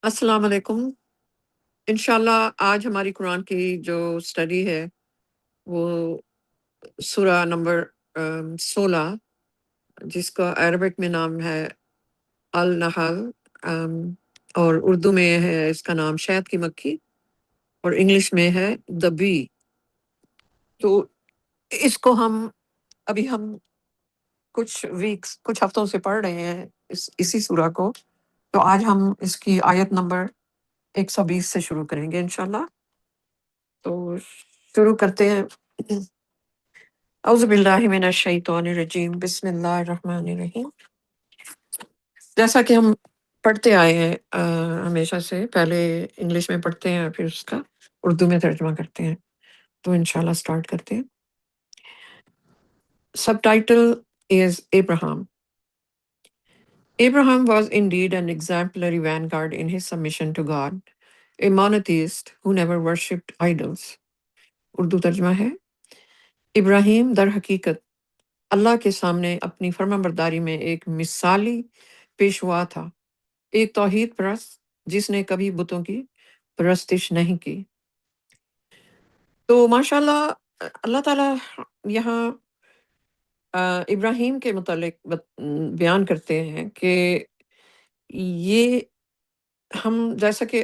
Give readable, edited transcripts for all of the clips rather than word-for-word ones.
السلام علیکم۔ انشاءاللہ آج ہماری قرآن کی جو اسٹڈی ہے وہ سورہ نمبر 16، جس کا عربک میں نام ہے النحل، ام، اور اردو میں ہے اس کا نام شہد کی مکھی، اور انگلش میں ہے دا بی۔ تو اس کو ابھی ہم کچھ ہفتوں سے پڑھ رہے ہیں اسی سورہ کو۔ تو آج ہم اس کی آیت نمبر 120 سے شروع کریں گے انشاءاللہ۔ تو شروع کرتے ہیں۔ اعوذ باللہ من الشیطان الرجیم، بسم اللہ الرحمن الرحیم۔ جیسا کہ ہم پڑھتے آئے ہیں ہمیشہ سے، پہلے انگلش میں پڑھتے ہیں پھر اس کا اردو میں ترجمہ کرتے ہیں۔ تو انشاءاللہ سٹارٹ کرتے ہیں۔ Subtitle is Abraham. Abraham was indeed an exemplary vanguard in his submission to God, a monotheist who never worshipped idols. Urdu ترجمہ ہے، ابراہیم در حقیقت اللہ کے سامنے اپنی فرمانبرداری میں ایک مثالی پیشوا تھا، ایک توحید پرست جس نے کبھی بتوں کی پرستش نہیں کی۔ تو ماشاءاللہ اللہ تعالیٰ یہاں ابراہیم کے متعلق بیان کرتے ہیں کہ یہ ہم جیسا کہ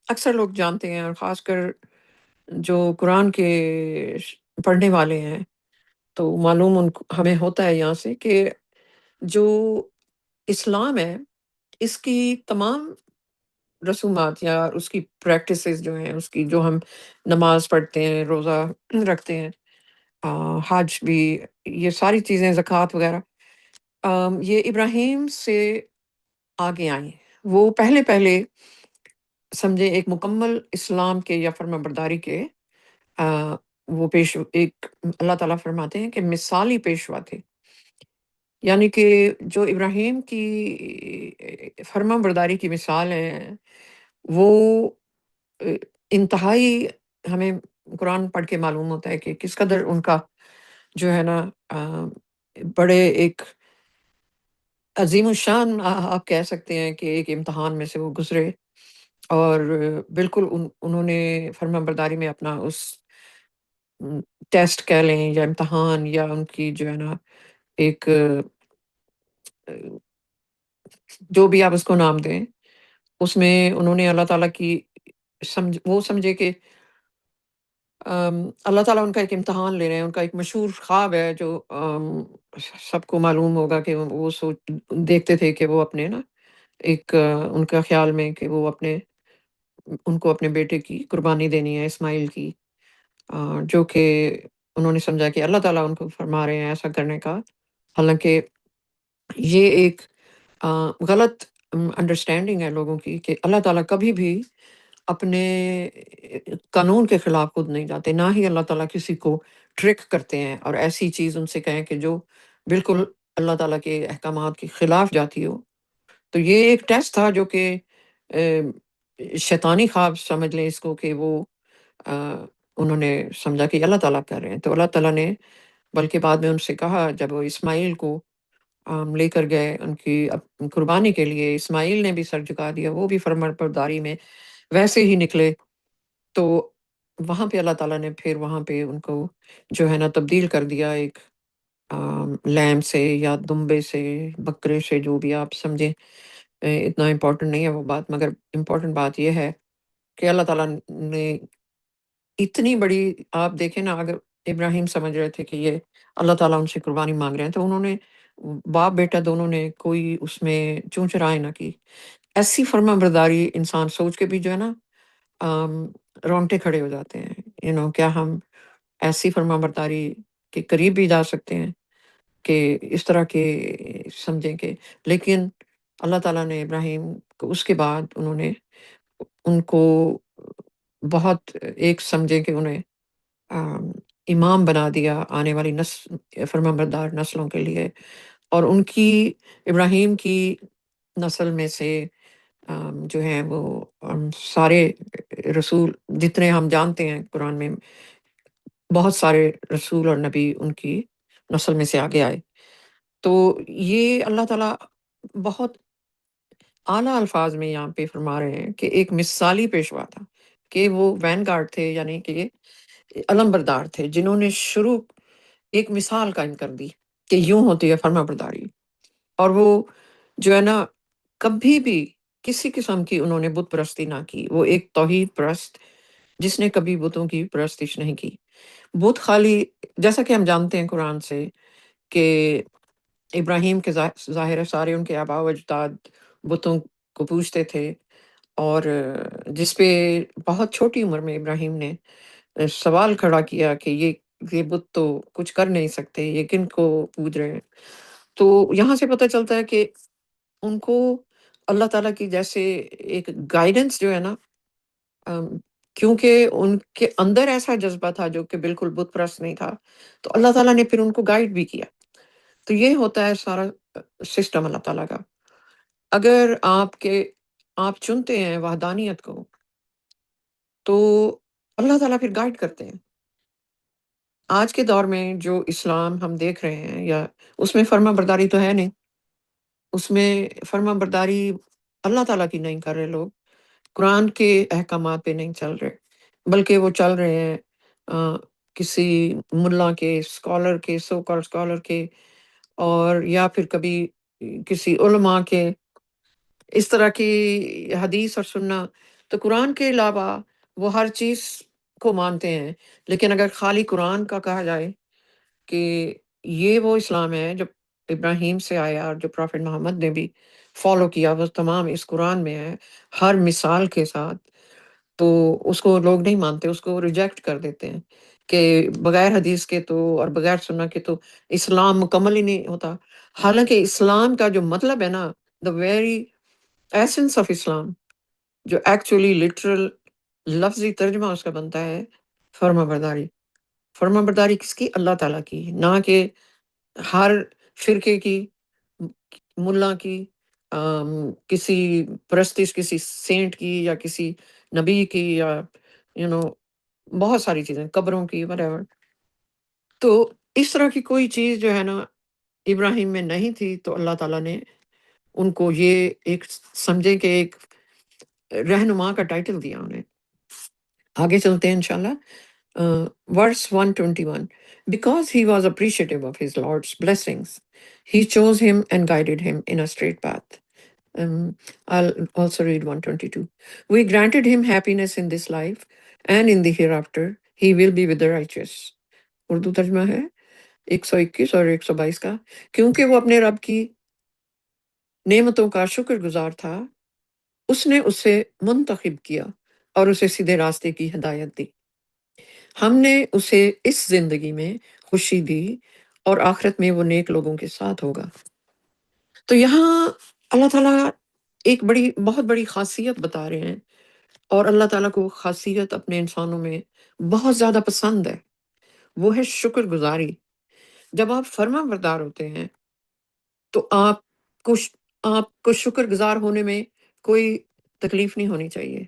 اکثر لوگ جانتے ہیں، اور خاص کر جو قرآن کے پڑھنے والے ہیں تو معلوم ہمیں ہوتا ہے یہاں سے کہ جو اسلام ہے اس کی تمام رسومات یا اس کی پریکٹسز جو ہیں، اس کی جو ہم نماز پڑھتے ہیں، روزہ رکھتے ہیں، حج بھی، یہ ساری چیزیں، زکوٰۃ وغیرہ، یہ ابراہیم سے آگے آئیں۔ وہ پہلے سمجھے ایک مکمل اسلام کے یا فرما برداری کے وہ ایک اللہ تعالیٰ فرماتے ہیں کہ مثالی پیشوا تھے، یعنی کہ جو ابراہیم کی فرما برداری کی مثال ہے وہ انتہائی ہمیں قرآن پڑھ کے معلوم ہوتا ہے کہ کس قدر ان کا جو ہے نا بڑے ایک عظیم الشان آپ کہہ سکتے ہیں کہ ایک امتحان میں سے وہ گزرے، اور بالکل انہوں نے فرما برداری میں اپنا اس ٹیسٹ کہہ لیں یا امتحان یا ان کی جو ہے نا ایک جو بھی آپ اس کو نام دیں، اس میں انہوں نے اللہ تعالیٰ کی وہ سمجھے کہ اللہ تعالیٰ ان کا ایک امتحان لے رہے ہیں۔ ان کا ایک مشہور خواب ہے جو سب کو معلوم ہوگا کہ وہ دیکھتے تھے کہ وہ اپنے نا ایک ان کا خیال میں کہ وہ ان کو اپنے بیٹے کی قربانی دینی ہے، اسماعیل کی، جو کہ انہوں نے سمجھا کہ اللہ تعالیٰ ان کو فرما رہے ہیں ایسا کرنے کا، حالانکہ یہ ایک غلط انڈرسٹینڈنگ ہے لوگوں کی کہ اللہ تعالیٰ کبھی بھی اپنے قانون کے خلاف خود نہیں جاتے، نہ ہی اللہ تعالیٰ کسی کو ٹرک کرتے ہیں اور ایسی چیز ان سے کہیں کہ جو بالکل اللہ تعالیٰ کے احکامات کے خلاف جاتی ہو۔ تو یہ ایک ٹیسٹ تھا جو کہ شیطانی خواب سمجھ لیں اس کو، کہ وہ انہوں نے سمجھا کہ اللہ تعالیٰ کر رہے ہیں۔ تو اللہ تعالیٰ نے بلکہ بعد میں ان سے کہا، جب وہ اسماعیل کو لے کر گئے ان کی قربانی کے لیے، اسماعیل نے بھی سر جھکا دیا، وہ بھی فرمانبرداری میں ویسے ہی نکلے، تو وہاں پہ اللہ تعالیٰ نے پھر وہاں پہ ان کو جو ہے نا تبدیل کر دیا ایک لیم سے یا دمبے سے، بکرے سے، جو بھی آپ سمجھیں۔ اتنا امپورٹنٹ نہیں ہے وہ بات، مگر امپورٹنٹ بات یہ ہے کہ اللہ تعالیٰ نے اتنی بڑی، آپ دیکھیں نا، اگر ابراہیم سمجھ رہے تھے کہ یہ اللہ تعالیٰ ان سے قربانی مانگ رہے ہیں، تو انہوں نے باپ بیٹا دونوں نے کوئی اس میں چون چرائے نہ کی۔ ایسی فرما برداری انسان سوچ کے بھی جو ہے نا رونگٹے کھڑے ہو جاتے ہیں، کیا ہم ایسی فرما برداری کے قریب بھی جا سکتے ہیں کہ اس طرح کے سمجھیں کہ، لیکن اللہ تعالیٰ نے ابراہیم کو اس کے بعد انہوں نے ان کو بہت ایک سمجھیں کہ انہیں امام بنا دیا آنے والی فرما بردار نسلوں کے لیے، اور ان کی ابراہیم کی نسل میں سے جو ہیں وہ سارے رسول جتنے ہم جانتے ہیں قرآن میں، بہت سارے رسول اور نبی ان کی نسل میں سے آگے آئے۔ تو یہ اللہ تعالیٰ بہت اعلیٰ الفاظ میں یہاں پہ فرما رہے ہیں کہ ایک مثالی پیشوا تھا، کہ وہ وین گارڈ تھے، یعنی کہ علم بردار تھے، جنہوں نے شروع ایک مثال قائم کر دی کہ یوں ہوتی ہے فرما برداری۔ اور وہ جو ہے نا، کبھی بھی کسی قسم کی انہوں نے بت پرستی نہ کی۔ وہ ایک توحید پرست جس نے کبھی بتوں کی پرستش نہیں کی۔ بت خالی، جیسا کہ ہم جانتے ہیں قرآن سے کہ ابراہیم کے ظاہر ہے سارے ان کے آباء و اجداد بتوں کو پوجتے تھے، اور جس پہ بہت چھوٹی عمر میں ابراہیم نے سوال کھڑا کیا کہ یہ بت تو کچھ کر نہیں سکتے، یہ کن کو پوج رہے ہیں۔ تو یہاں سے پتہ چلتا ہے کہ ان کو اللہ تعالیٰ کی جیسے ایک گائیڈنس جو ہے نا، ام، کیونکہ ان کے اندر ایسا جذبہ تھا جو کہ بالکل بت پرست نہیں تھا، تو اللہ تعالیٰ نے پھر ان کو گائیڈ بھی کیا۔ تو یہ ہوتا ہے سارا سسٹم اللہ تعالیٰ کا۔ اگر آپ چنتے ہیں وحدانیت کو، تو اللہ تعالیٰ پھر گائیڈ کرتے ہیں۔ آج کے دور میں جو اسلام ہم دیکھ رہے ہیں، یا اس میں فرما برداری تو ہے نہیں، اس میں فرما برداری اللہ تعالیٰ کی نہیں کر رہے لوگ، قرآن کے احکامات پہ نہیں چل رہے، بلکہ وہ چل رہے ہیں کسی ملا کے، اسکالر کے، سو کال اسکالر کے، اور یا پھر کبھی کسی علماء کے، اس طرح کی حدیث اور سننا۔ تو قرآن کے علاوہ وہ ہر چیز کو مانتے ہیں، لیکن اگر خالی قرآن کا کہا جائے کہ یہ وہ اسلام ہے جو ابراہیم سے آیا اور جو پرافٹ محمد نے بھی فالو کیا، وہ تمام اس قرآن میں ہے، ہر مثال کے ساتھ، تو اس کو لوگ نہیں مانتے، اس کو ریجیکٹ کر دیتے ہیں کہ بغیر حدیث کے تو اور بغیر سننا کے تو اسلام مکمل ہی نہیں ہوتا۔ حالانکہ اسلام کا جو مطلب ہے نا، دا ویری ایسنس آف اسلام، جو ایکچولی لٹرل لفظی ترجمہ اس کا بنتا ہے فرما برداری۔ فرما برداری کس کی؟ اللہ تعالیٰ کی، نہ کہ ہر فرقے کی، ملا کی، کسی پرستش، کسی سینٹ کی، یا کسی نبی کی، یا یو نو بہت ساری چیزیں، قبروں کی، whatever۔ تو اس طرح کی کوئی چیز جو ہے نا ابراہیم میں نہیں تھی، تو اللہ تعالیٰ نے ان کو یہ ایک سمجھے کہ ایک رہنما کا ٹائٹل دیا انہیں۔ آگے چلتے ہیں انشاءاللہ۔ Verse 121. Because he was appreciative of his Lord's blessings, he chose him and guided him in a straight path. I'll also read 122. We granted him happiness in this life, and in the hereafter he will be with the righteous. Urdu ترجمہ ہے 121 اور 122 کا۔ کیونکہ وہ اپنے رب کی نعمتوں کا شکر گزار تھا، اس نے اسے منتخب کیا اور اسے سیدھے راستے کی ہدایت دی۔ ہم نے اسے اس زندگی میں خوشی دی، اور آخرت میں وہ نیک لوگوں کے ساتھ ہوگا۔ تو یہاں اللہ تعالیٰ ایک بہت بڑی خاصیت بتا رہے ہیں، اور اللہ تعالیٰ کو خاصیت اپنے انسانوں میں بہت زیادہ پسند ہے، وہ ہے شکر گزاری۔ جب آپ فرما بردار ہوتے ہیں تو آپ کو شکر گزار ہونے میں کوئی تکلیف نہیں ہونی چاہیے،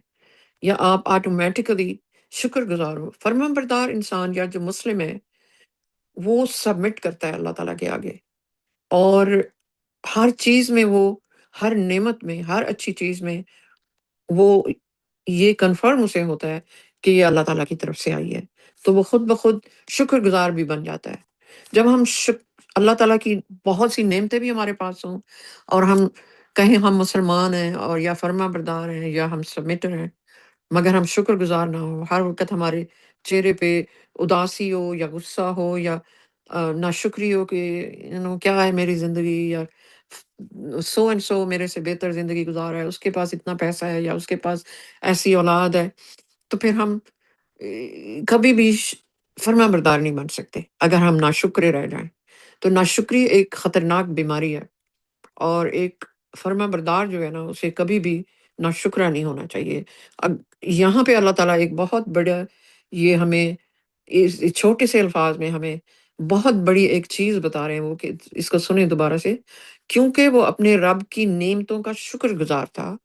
یا آپ آٹومیٹکلی شکر گزار ہو۔ فرما بردار انسان یا جو مسلم ہے، وہ سبمٹ کرتا ہے اللہ تعالیٰ کے آگے، اور ہر چیز میں، وہ ہر نعمت میں، ہر اچھی چیز میں وہ یہ کنفرم اسے ہوتا ہے کہ یہ اللہ تعالیٰ کی طرف سے آئی ہے، تو وہ خود بخود شکر گزار بھی بن جاتا ہے۔ جب ہم اللہ تعالیٰ کی بہت سی نعمتیں بھی ہمارے پاس ہوں، اور ہم کہیں ہم مسلمان ہیں اور یا فرما بردار ہیں یا ہم سبمٹر ہیں، مگر ہم شکر گزار نہ ہو، ہر وقت ہمارے چہرے پہ اداسی ہو یا غصہ ہو یا ناشکری ہو کہ کیا ہے میری زندگی، یا سو اینڈ سو میرے سے بہتر زندگی گزار ہے، اس کے پاس اتنا پیسہ ہے یا اس کے پاس ایسی اولاد ہے، تو پھر ہم کبھی بھی فرما بردار نہیں بن سکتے اگر ہم ناشکرے رہ جائیں۔ تو ناشکری ایک خطرناک بیماری ہے، اور ایک فرما بردار جو ہے نا، اسے کبھی بھی ناشکرا نہیں ہونا چاہیے۔ اب یہاں پہ اللہ تعالیٰ ایک بہت بڑا، یہ ہمیں اس چھوٹے سے الفاظ میں ہمیں بہت بڑی ایک چیز بتا رہے ہیں، وہ کہ اس کو سنیں دوبارہ سے۔ کیونکہ وہ اپنے رب کی نعمتوں کا شکر گزار تھا،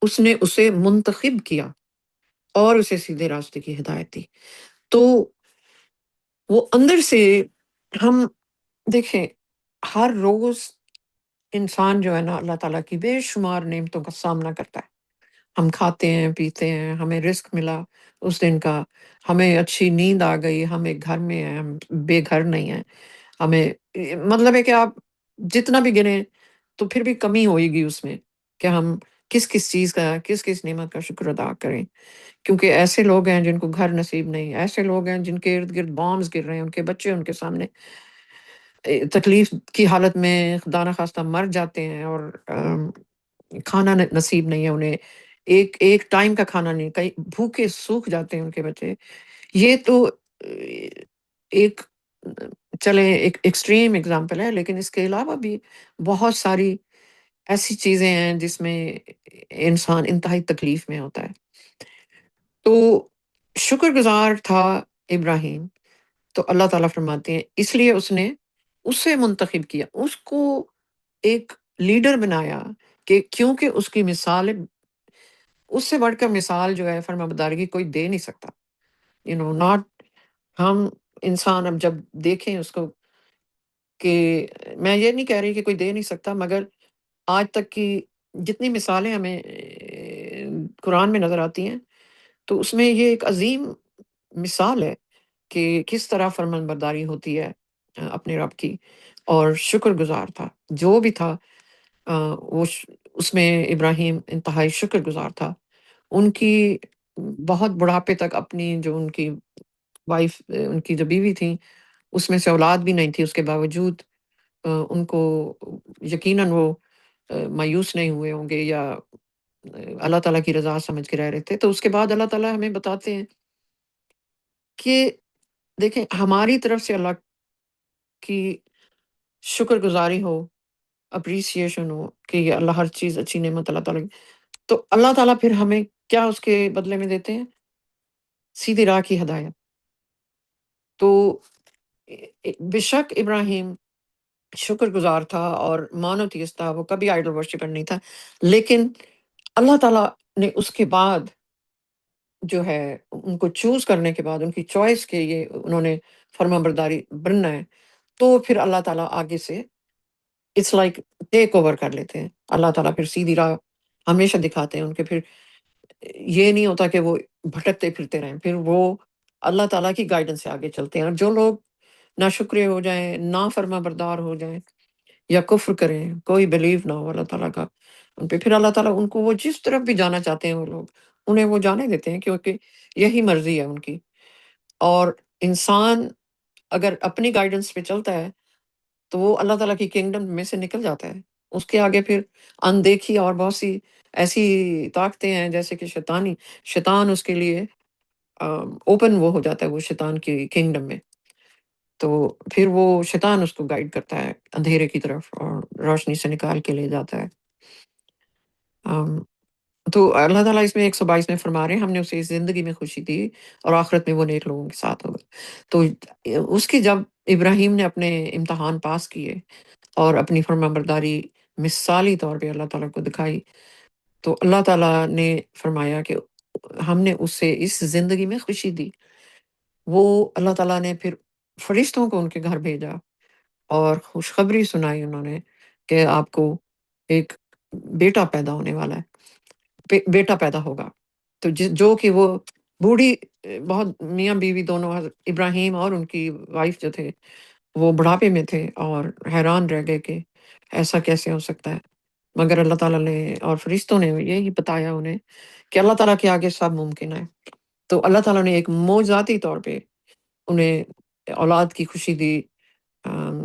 اس نے اسے منتخب کیا اور اسے سیدھے راستے کی ہدایت دی۔ تو وہ اندر سے، ہم دیکھیں، ہر روز انسان جو ہے نا اللہ تعالیٰ کی بے شمار نعمتوں کا سامنا کرتا ہے۔ ہم کھاتے ہیں، پیتے ہیں، ہمیں رزق ملا اس دن کا، ہمیں اچھی نیند آ گئی، ہم ایک گھر میں ہیں، ہم بے گھر نہیں ہیں۔ ہمیں مطلب ہے کہ آپ جتنا بھی گنیں تو پھر بھی کمی ہوئے گی اس میں، کہ ہم کس چیز کا، کس نعمت کا شکر ادا کریں۔ کیونکہ ایسے لوگ ہیں جن کو گھر نصیب نہیں، ایسے لوگ ہیں جن کے ارد گرد بامز گر رہے ہیں، ان کے بچے ان کے سامنے تکلیف کی حالت میں خدا نخواستہ مر جاتے ہیں، اور کھانا نصیب نہیں ہے انہیں، ایک ایک ٹائم کا کھانا نہیں، کئی بھوکے سوکھ جاتے ہیں ان کے بچے۔ یہ تو ایک چلے ایک ایکسٹریم اگزامپل ہے، لیکن اس کے علاوہ بھی بہت ساری ایسی چیزیں ہیں جس میں انسان انتہائی تکلیف میں ہوتا ہے۔ تو شکر گزار تھا ابراہیم، تو اللہ تعالیٰ فرماتے ہیں اس لیے اس نے اسے منتخب کیا، اس کو ایک لیڈر بنایا، کہ کیونکہ اس کی مثال، اس سے بڑھ کر مثال جو ہے فرمانبرداری کی کوئی دے نہیں سکتا، ناٹ ہم انسان اب جب دیکھیں اس کو، کہ میں یہ نہیں کہہ رہی کہ کوئی دے نہیں سکتا، مگر آج تک کی جتنی مثالیں ہمیں قرآن میں نظر آتی ہیں، تو اس میں یہ ایک عظیم مثال ہے کہ کس طرح فرمان برداری ہوتی ہے اپنے رب کی، اور شکر گزار تھا جو بھی تھا۔ اس میں ابراہیم انتہائی شکر گزار تھا، ان کی بہت بڑھاپے تک اپنی جو ان کی وائف، ان کی جو بیوی تھی، اس میں سے اولاد بھی نہیں تھی، اس کے باوجود ان کو یقیناً وہ مایوس نہیں ہوئے ہوں گے، یا اللہ تعالیٰ کی رضا سمجھ کے رہ رہے تھے۔ تو اس کے بعد اللہ تعالیٰ ہمیں بتاتے ہیں کہ دیکھیں ہماری طرف سے اللہ کی شکر گزاری ہو، اپریسیشن ہو، کہ یہ اللہ ہر چیز اچھی نعمت اللہ تعالیٰ کی، تو اللہ تعالیٰ پھر ہمیں کیا اس کے بدلے میں دیتے ہیں؟ سیدھی راہ کی ہدایت۔ تو بے شک ابراہیم شکر گزار تھا اور مونوتھیسٹ تھا، وہ کبھی آئیڈل ورشپر نہیں تھا، لیکن اللہ تعالیٰ نے اس کے بعد جو ہے ان کو چوز کرنے کے بعد، ان کی چوائس کے یہ انہوں نے فرما برداری بننا ہے، تو پھر اللہ تعالیٰ آگے سے اٹس لائک ٹیک اوور کر لیتے ہیں۔ اللہ تعالیٰ پھر سیدھی راہ ہمیشہ دکھاتے ہیں ان کے، پھر یہ نہیں ہوتا کہ وہ بھٹکتے پھرتے رہیں، پھر وہ اللہ تعالیٰ کی گائیڈنس سے آگے چلتے ہیں۔ اور جو لوگ ناشکرے ہو جائیں، نا فرما بردار ہو جائیں، یا کفر کریں، کوئی بلیو نہ ہو اللہ تعالیٰ کا ان پہ، پھر اللہ تعالیٰ ان کو وہ جس طرف بھی جانا چاہتے ہیں وہ لوگ انہیں وہ جانے دیتے ہیں، کیونکہ یہی مرضی ہے ان کی۔ اور انسان اگر اپنی گائیڈنس پہ چلتا ہے تو وہ اللہ تعالیٰ کی کنگڈم میں سے نکل جاتا ہے، اس کے آگے پھر اندیکھی اور بہت سی ایسی طاقتیں ہیں، جیسے کہ شیطان اس کے لیے اوپن وہ ہو جاتا ہے، وہ شیطان کی کنگڈم میں، تو پھر وہ شیطان اس کو گائیڈ کرتا ہے اندھیرے کی طرف اور روشنی سے نکال کے لے جاتا ہے۔ تو اللہ تعالیٰ اس میں 122 میں فرما رہے ہیں ہم نے اسے اس زندگی میں خوشی دی اور آخرت میں وہ نیک لوگوں کے ساتھ ہوگا۔ تو اس کی جب ابراہیم نے اپنے امتحان پاس کیے اور اپنی فرما برداری مثالی طور پہ اللہ تعالیٰ کو دکھائی، تو اللہ تعالیٰ نے فرمایا کہ ہم نے اسے اس زندگی میں خوشی دی۔ وہ اللہ تعالیٰ نے پھر فرشتوں کو ان کے گھر بھیجا اور خوشخبری سنائی انہوں نے کہ آپ کو ایک بیٹا پیدا ہونے والا ہے، بیٹا پیدا ہوگا۔ تو جو کہ وہ بوڑھی بہت میاں بیوی دونوں، ابراہیم اور ان کی وائف جو تھے، وہ بڑھاپے میں تھے اور حیران رہ گئے کہ ایسا کیسے ہو سکتا ہے، مگر اللہ تعالیٰ نے اور فرشتوں نے یہی بتایا انہیں کہ اللہ تعالیٰ کے آگے سب ممکن ہے۔ تو اللہ تعالیٰ نے ایک معجزاتی طور پہ انہیں اولاد کی خوشی دی، آم،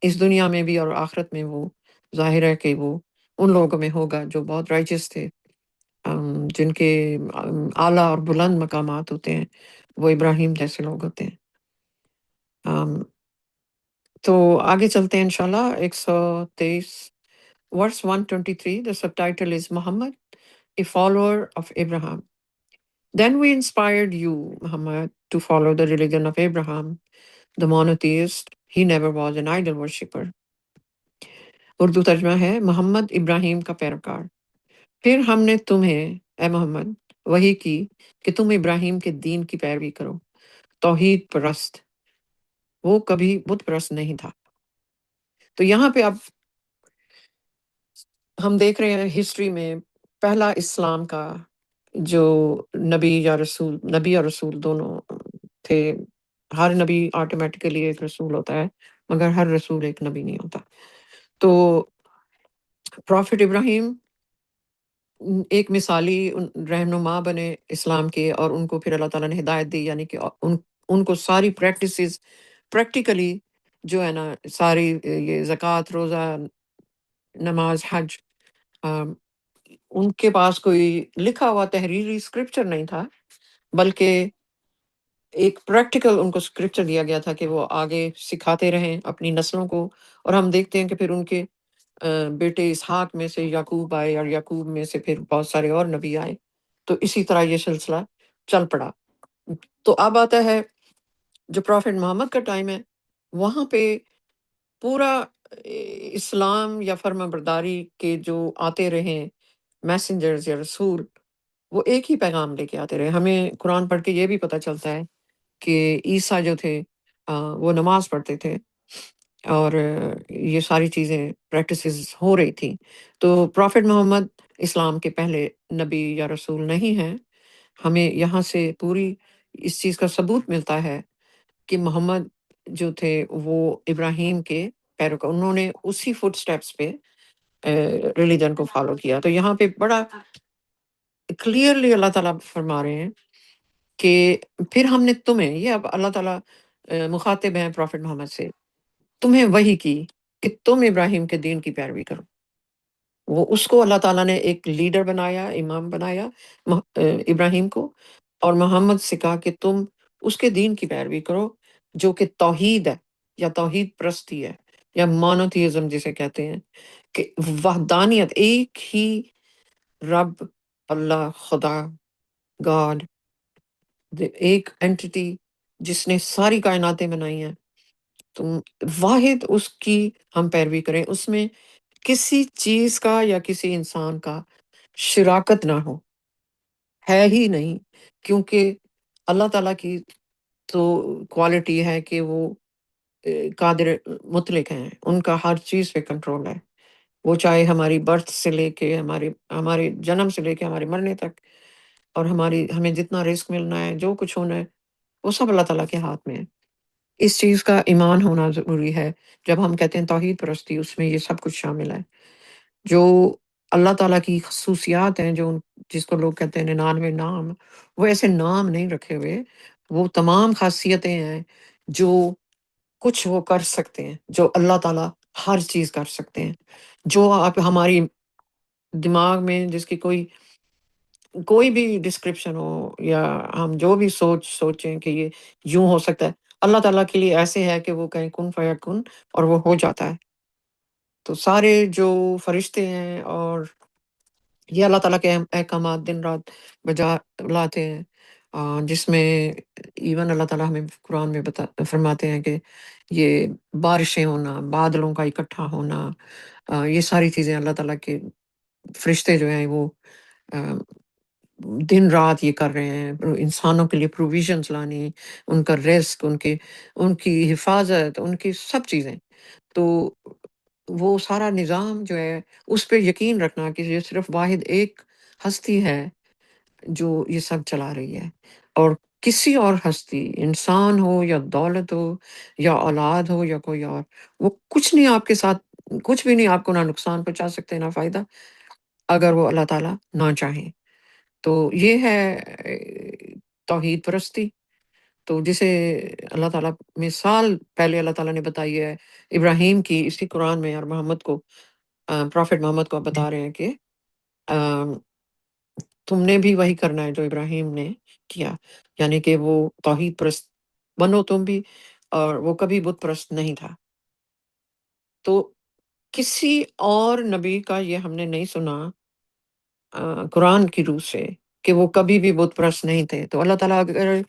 اس دنیا میں بھی اور آخرت میں وہ ظاہر ہے کہ وہ ان لوگوں میں ہوگا جو بہت رائچس تھے، جن کے اعلیٰ اور بلند مقامات ہوتے ہیں، وہ ابراہیم جیسے لوگ ہوتے ہیں۔ آم، تو آگے چلتے ہیں انشاءاللہ 123 ورس 123، the subtitle is Muhammad, a follower of Abraham. Then we inspired you, Muhammad, to follow the religion of Abraham, the monotheist. He never was an idol worshipper. Urdu ترجمہ ہے محمد ابراہیم کا پیروکار۔ پھر ہم نے تمہیں اے محمد وحی کی کہ تم ابراہیم کے دین کی پیروی کرو، توحید پرست، وہ کبھی بت پرست نہیں تھا۔ تو یہاں پہ اب ہم دیکھ رہے ہیں ہسٹری میں پہلا اسلام کا جو نبی اور رسول دونوں تھے. ہر نبی آٹومیٹیکلی ایک رسول ہوتا ہے، مگر ہر رسول ایک نبی نہیں ہوتا. تو پروفٹ ابراہیم ایک مثالی رہنما بنے اسلام کے، اور ان کو پھر اللہ تعالیٰ نے ہدایت دی، یعنی کہ ان کو ساری پریکٹسز پریکٹیکلی جو ہے نا، ساری یہ زکوٰۃ، روزہ، نماز، حج، آم، ان کے پاس کوئی لکھا ہوا تحریری اسکرپچر نہیں تھا، بلکہ ایک پریکٹیکل ان کو اسکرپچر دیا گیا تھا کہ وہ آگے سکھاتے رہیں اپنی نسلوں کو. اور ہم دیکھتے ہیں کہ پھر ان کے بیٹے اسحاق میں سے یعقوب آئے، اور یعقوب میں سے پھر بہت سارے اور نبی آئے. تو اسی طرح یہ سلسلہ چل پڑا. تو اب آتا ہے جو پروفٹ محمد کا ٹائم ہے، وہاں پہ پورا اسلام یا فرما برداری کے جو آتے رہے میسنجرز یا رسول، وہ ایک ہی پیغام لے کے آتے رہے. ہمیں قرآن پڑھ کے یہ بھی پتہ چلتا ہے کہ عیسیٰ جو تھے وہ نماز پڑھتے تھے، اور یہ ساری چیزیں پریکٹسز ہو رہی تھیں. تو پروفٹ محمد اسلام کے پہلے نبی یا رسول نہیں ہیں. ہمیں یہاں سے پوری اس چیز کا ثبوت ملتا ہے کہ محمد جو تھے وہ ابراہیم کے پیروکار، انہوں نے اسی فٹ سٹیپس پہ ریلیجن کو فالو کیا. تو یہاں پہ بڑا کلیئرلی اللہ تعالیٰ فرما رہے ہیں کہ پھر ہم نے تمہیں، یہ اب اللہ تعالیٰ مخاطب ہیں پروفٹ محمد سے، تمہیں وحی کی کہ تم ابراہیم کے دین کی پیروی کرو. وہ اس کو اللہ تعالیٰ نے ایک لیڈر بنایا، امام بنایا ابراہیم کو، اور محمد سے کہا کہ تم اس کے دین کی پیروی کرو جو کہ توحید ہے، یا توحید پرستی ہے، یا مونوتھیزم جسے کہتے ہیں، کہ وحدانیت، ایک ہی رب، اللہ، خدا، گاڈ، ایک اینٹی جس نے ساری کائناتیں بنائی ہیں. تم واحد اس کی ہم پیروی کریں، اس میں کسی چیز کا یا کسی انسان کا شراکت نہ ہو، ہے ہی نہیں. کیونکہ اللہ تعالیٰ کی تو کوالٹی ہے کہ وہ قادر مطلق ہیں، ان کا ہر چیز پہ کنٹرول ہے. وہ چاہے ہماری برتھ سے لے کے ہمارے جنم سے لے کے ہمارے مرنے تک، اور ہمیں جتنا رزق ملنا ہے، جو کچھ ہونا ہے، وہ سب اللہ تعالیٰ کے ہاتھ میں ہے. اس چیز کا ایمان ہونا ضروری ہے. جب ہم کہتے ہیں توحید پرستی، اس میں یہ سب کچھ شامل ہے. جو اللہ تعالیٰ کی خصوصیات ہیں، جس کو لوگ کہتے ہیں 99 نام، وہ ایسے نام نہیں رکھے ہوئے. وہ تمام خاصیتیں ہیں جو کچھ وہ کر سکتے ہیں، جو اللہ تعالیٰ ہر چیز کر سکتے ہیں. جو آپ ہماری دماغ میں جس کی کوئی بھی ڈسکرپشن ہو، یا ہم جو بھی سوچیں کہ یہ یوں ہو سکتا ہے، اللہ تعالیٰ کے لیے ایسے ہے کہ وہ کہیں کن فیکن، اور وہ ہو جاتا ہے. تو سارے جو فرشتے ہیں، اور یہ اللہ تعالیٰ کے احکامات دن رات بجا لاتے ہیں، جس میں ایون اللہ تعالیٰ ہمیں قرآن میں فرماتے ہیں کہ یہ بارشیں ہونا، بادلوں کا اکٹھا ہونا، یہ ساری چیزیں اللہ تعالیٰ کے فرشتے جو ہیں وہ دن رات یہ کر رہے ہیں، انسانوں کے لیے پروویژنس لانی، ان کا رزق، ان کی حفاظت، ان کی سب چیزیں. تو وہ سارا نظام جو ہے، اس پہ یقین رکھنا کہ یہ صرف واحد ایک ہستی ہے جو یہ سب چلا رہی ہے. اور کسی اور ہستی، انسان ہو یا دولت ہو یا اولاد ہو یا کوئی اور، وہ کچھ نہیں آپ کے ساتھ، کچھ بھی نہیں آپ کو نہ نقصان پہنچا سکتے نہ فائدہ، اگر وہ اللہ تعالیٰ نہ چاہیں. تو یہ ہے توحید پرستی. تو جسے اللہ تعالیٰ مثال پہلے اللہ تعالیٰ نے بتائی ہے ابراہیم کی اسی قرآن میں، اور محمد کو، پروفٹ محمد کو بتا رہے ہیں کہ تم نے بھی وہی کرنا ہے جو ابراہیم نے کیا، یعنی کہ وہ توحید پرست بنو تم بھی، اور وہ کبھی بت پرست نہیں تھا. تو کسی اور نبی کا یہ ہم نے نہیں سنا قرآن کی روح سے کہ وہ کبھی بھی بت پرست نہیں تھے. تو اللہ تعالیٰ اگر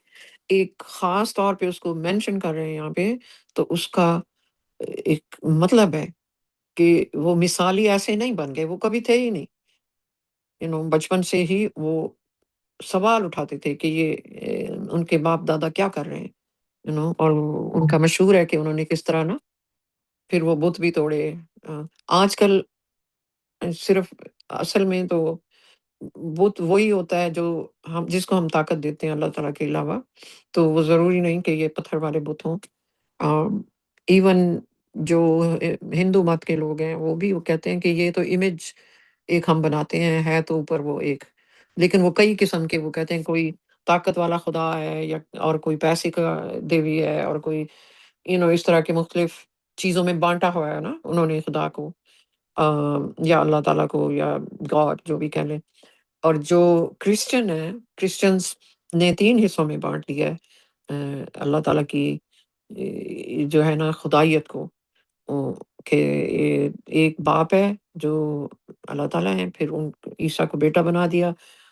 ایک خاص طور پہ اس کو مینشن کر رہے ہیں یہاں پہ، تو اس کا ایک مطلب ہے کہ وہ مثالی ایسے نہیں بن گئے، وہ کبھی تھے ہی نہیں. بچپن سے ہی وہ سوال اٹھاتے تھے کہ یہ ان کے باپ دادا کیا کر رہے ہیں. اور ان کا مشہور ہے کہ انہوں نے کس طرح نا پھر وہ بت بھی توڑے. آج کل صرف اصل میں تو بت وہی ہوتا ہے جو ہم جس کو ہم طاقت دیتے ہیں اللہ تعالیٰ کے علاوہ، تو وہ ضروری نہیں کہ یہ پتھر والے بت ہوں۔ ایون جو ہندو مت کے لوگ ہیں وہ بھی وہ کہتے ہیں کہ یہ تو امیج ایک ہم بناتے ہیں، ہے تو اوپر وہ ایک، لیکن وہ کئی قسم کے وہ کہتے ہیں کوئی طاقت والا خدا ہے، یا اور کوئی پیسے کا دیوی ہے، اور کوئی اس طرح کے مختلف چیزوں میں بانٹا ہوا ہے نا انہوں نے خدا کو، یا اللہ تعالیٰ کو، یا گاڈ جو بھی کہہ لیں۔ اور جو کرسچن ہیں، کرسچنس نے 3 حصوں میں بانٹ لیا ہے اللہ تعالیٰ کی جو ہے نا خدائیت کو، او کہ ایک باپ ہے جو اللہ تعالیٰ ہیں، پھر عیسیٰ کو بیٹا بنا دیا،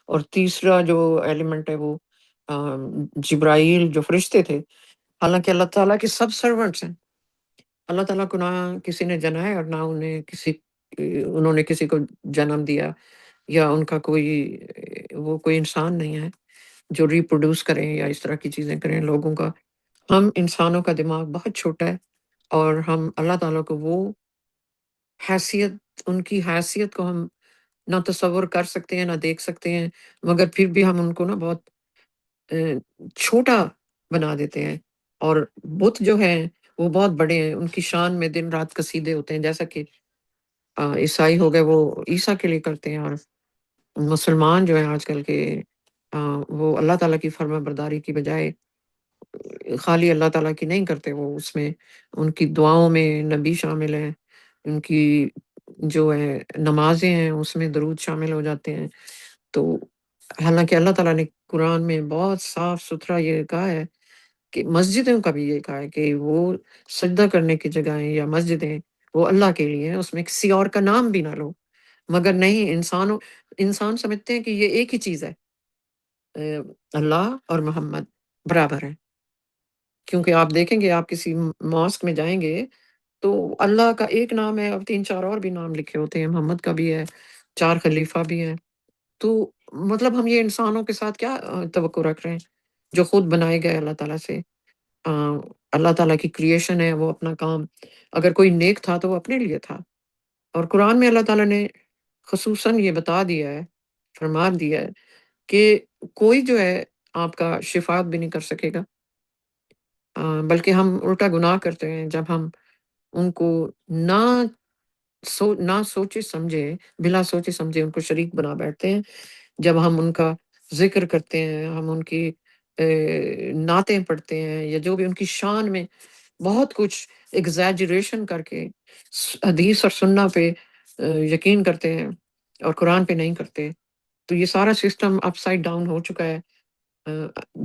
اور تیسرا جو ایلیمنٹ ہے وہ جبرائیل جو فرشتے تھے، حالانکہ اللہ تعالیٰ کے سب سرونٹس ہیں۔ اللہ تعالیٰ کو نہ کسی نے جنا ہے، اور نہ انہوں نے کسی کو جنم دیا، یا ان کا وہ کوئی انسان نہیں ہے جو ریپروڈیوس کریں یا اس طرح کی چیزیں کریں لوگوں کا۔ ہم انسانوں کا دماغ بہت چھوٹا ہے، اور ہم اللہ تعالیٰ کو وہ حیثیت ان کی حیثیت کو ہم نہ تصور کر سکتے ہیں، نہ دیکھ سکتے ہیں، مگر پھر بھی ہم ان کو نا بہت چھوٹا بنا دیتے ہیں۔ اور بت جو ہیں وہ بہت بڑے ہیں، ان کی شان میں دن رات قصیدے ہوتے ہیں، جیسا کہ عیسائی ہو گئے وہ عیسیٰ کے لیے کرتے ہیں، اور مسلمان جو ہیں آج کل کے وہ اللہ تعالیٰ کی فرما برداری کی بجائے خالی اللہ تعالیٰ کی نہیں کرتے، وہ اس میں ان کی دعاؤں میں نبی شامل ہیں، ان کی جو ہے نمازیں ہیں اس میں درود شامل ہو جاتے ہیں۔ تو حالانکہ اللہ تعالیٰ نے قرآن میں بہت صاف ستھرا یہ کہا ہے کہ مسجدوں کا بھی یہ کہا ہے کہ وہ سجدہ کرنے کی جگہیں یا مسجدیں وہ اللہ کے لیے ہیں، اس میں کسی اور کا نام بھی نہ لو، مگر نہیں، انسان سمجھتے ہیں کہ یہ ایک ہی چیز ہے، اللہ اور محمد برابر ہیں۔ کیونکہ آپ دیکھیں گے، آپ کسی ماسک میں جائیں گے تو اللہ کا ایک نام ہے اور 3 4 اور بھی نام لکھے ہوتے ہیں، محمد کا بھی ہے، 4 خلیفہ بھی ہے۔ تو مطلب ہم یہ انسانوں کے ساتھ کیا توقع رکھ رہے ہیں جو خود بنائے گئے اللہ تعالیٰ سے؟ آ، اللہ تعالیٰ کی کریشن ہے، وہ اپنا کام اگر کوئی نیک تھا تو وہ اپنے لیے تھا، اور قرآن میں اللہ تعالیٰ نے خصوصاً یہ بتا دیا ہے، فرما دیا ہے کہ کوئی جو ہے آپ کا شفاعت بھی نہیں کر سکے گا، بلکہ ہم الٹا گناہ کرتے ہیں جب ہم ان کو نہ نہ سوچے سمجھے، بلا سوچے سمجھے ان کو شریک بنا بیٹھتے ہیں۔ جب ہم ان کا ذکر کرتے ہیں، ہم ان کی نعتیں پڑھتے ہیں، یا جو بھی ان کی شان میں بہت کچھ ایگزیجریشن کر کے حدیث اور سنہ پہ یقین کرتے ہیں اور قرآن پہ نہیں کرتے، تو یہ سارا سسٹم اپ سائڈ ڈاؤن ہو چکا ہے۔ آ،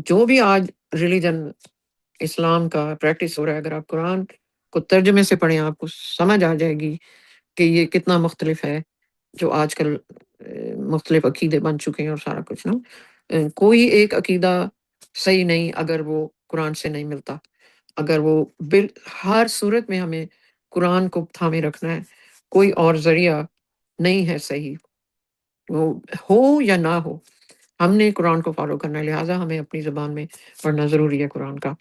جو بھی آج ریلیجن اسلام کا پریکٹس ہو رہا ہے، اگر آپ قرآن کو ترجمے سے پڑھیں آپ کو سمجھ آ جائے گی کہ یہ کتنا مختلف ہے، جو آج کل مختلف عقیدے بن چکے ہیں اور سارا کچھ نا، کوئی ایک عقیدہ صحیح نہیں اگر وہ قرآن سے نہیں ملتا، اگر وہ ہر صورت میں ہمیں قرآن کو تھامے رکھنا ہے، کوئی اور ذریعہ نہیں ہے صحیح، وہ ہو یا نہ ہو، ہم نے قرآن کو فالو کرنا ہے، لہٰذا ہمیں اپنی زبان میں پڑھنا ضروری ہے قرآن کا۔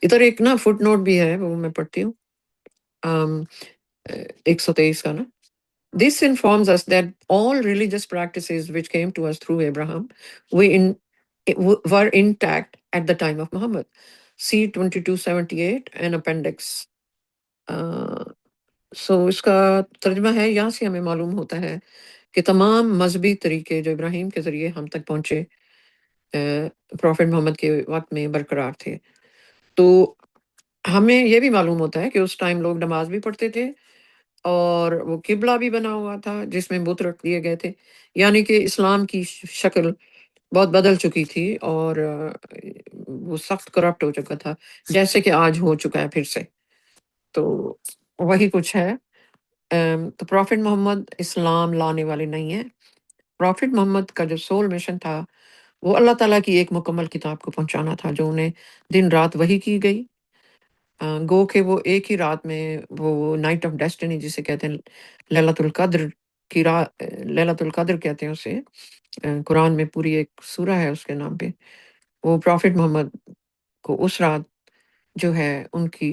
ادھر ایک نا فٹ نوٹ بھی ہے، وہ میں پڑھتی ہوں، 123 کا نا۔ This informs us that all religious practices which came to us through Abraham were, were intact at the time of Muhammad. See 2278 and appendix. So اس کا ترجمہ ہے، یہاں سے ہمیں معلوم ہوتا ہے کہ تمام مذہبی طریقے جو ابراہیم کے ذریعے ہم تک پہنچے پروفٹ محمد کے وقت میں برقرار تھے۔ تو ہمیں یہ بھی معلوم ہوتا ہے کہ اس ٹائم لوگ نماز بھی پڑھتے تھے، اور وہ قبلہ بھی بنا ہوا تھا جس میں بت رکھ دیے گئے تھے، یعنی کہ اسلام کی شکل بہت بدل چکی تھی، اور وہ سخت کرپٹ ہو چکا تھا، جیسے کہ آج ہو چکا ہے پھر سے۔ تو وہی کچھ ہے۔ تو پروفٹ محمد اسلام لانے والے نہیں ہیں۔ پروفٹ محمد کا جو سول مشن تھا وہ اللہ تعالیٰ کی ایک مکمل کتاب کو پہنچانا تھا، جو انہیں دن رات وحی کی گئی، گو کہ وہ ایک ہی رات میں وہ نائٹ آف ڈیسٹنی جسے کہتے ہیں، لیلۃ القدر کی رات، لیلۃ القدر کہتے ہیں اسے، قرآن میں پوری ایک سورہ ہے اس کے نام پہ، وہ پروفٹ محمد کو اس رات جو ہے ان کی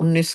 19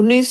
19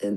Uh,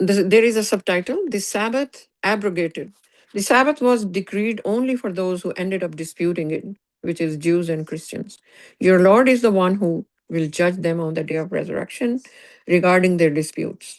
there is a subtitle, The Sabbath abrogated. The Sabbath was decreed only for those who ended up disputing it, which is Jews and Christians. Your Lord is the one who will judge them on the day of resurrection regarding their disputes.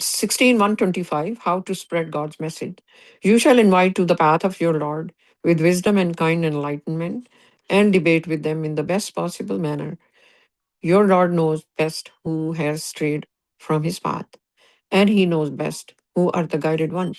16:125, how to spread God's message. You shall invite to the path of your Lord with wisdom and kind enlightenment, and debate with them in the best possible manner. Your Lord knows best who has strayed from his path, and he knows best who are the guided ones.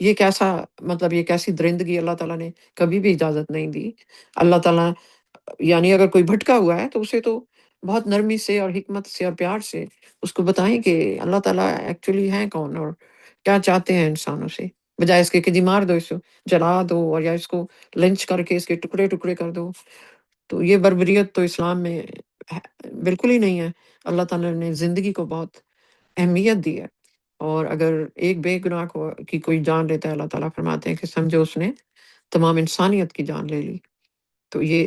یہ کیسا مطلب یہ کیسی درندگی اللہ تعالیٰ نے کبھی بھی اجازت نہیں دی۔ اللہ تعالیٰ یعنی اگر کوئی بھٹکا ہوا ہے تو اسے تو بہت نرمی سے اور حکمت سے اور پیار سے اس کو بتائیں کہ اللہ تعالیٰ ایکچولی ہیں کون اور کیا چاہتے ہیں انسانوں سے، بجائے اس کے کہ جی مار دو، اس کو جلا دو، اور یا اس کو لنچ کر کے اس کے ٹکڑے ٹکڑے کر دو۔ تو یہ بربریت تو اسلام میں بالکل ہی نہیں ہے۔ اللہ تعالیٰ نے زندگی کو بہت اہمیت دی ہے، اور اگر ایک بے گناہ کو کی کوئی جان لیتا ہے، اللہ تعالیٰ فرماتے ہیں کہ سمجھو اس نے تمام انسانیت کی جان لے لی۔ تو یہ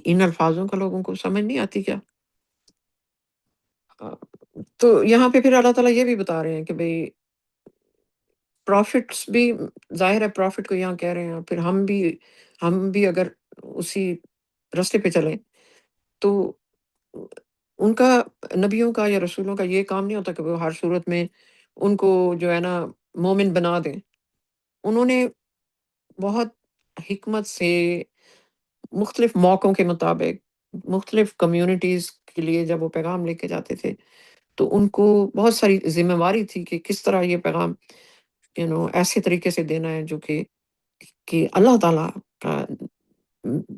ان الفاظوں کا لوگوں کو سمجھ نہیں آتی کیا؟ آ، تو یہاں پہ پھر اللہ تعالیٰ یہ بھی بتا رہے ہیں کہ بھئی پروفٹس بھی ظاہر ہے پروفٹ کو یہاں کہہ رہے ہیں، پھر ہم بھی اگر اسی رستے پہ چلیں تو ان کا نبیوں کا یا رسولوں کا یہ کام نہیں ہوتا کہ وہ ہر صورت میں ان کو جو ہے نا مومن بنا دیں۔ انہوں نے بہت حکمت سے مختلف موقعوں کے مطابق مختلف کمیونٹیز کے لیے جب وہ پیغام لے کے جاتے تھے تو ان کو بہت ساری ذمہ داری تھی کہ کس طرح یہ پیغام ایسے طریقے سے دینا ہے جو کہ اللہ تعالیٰ کا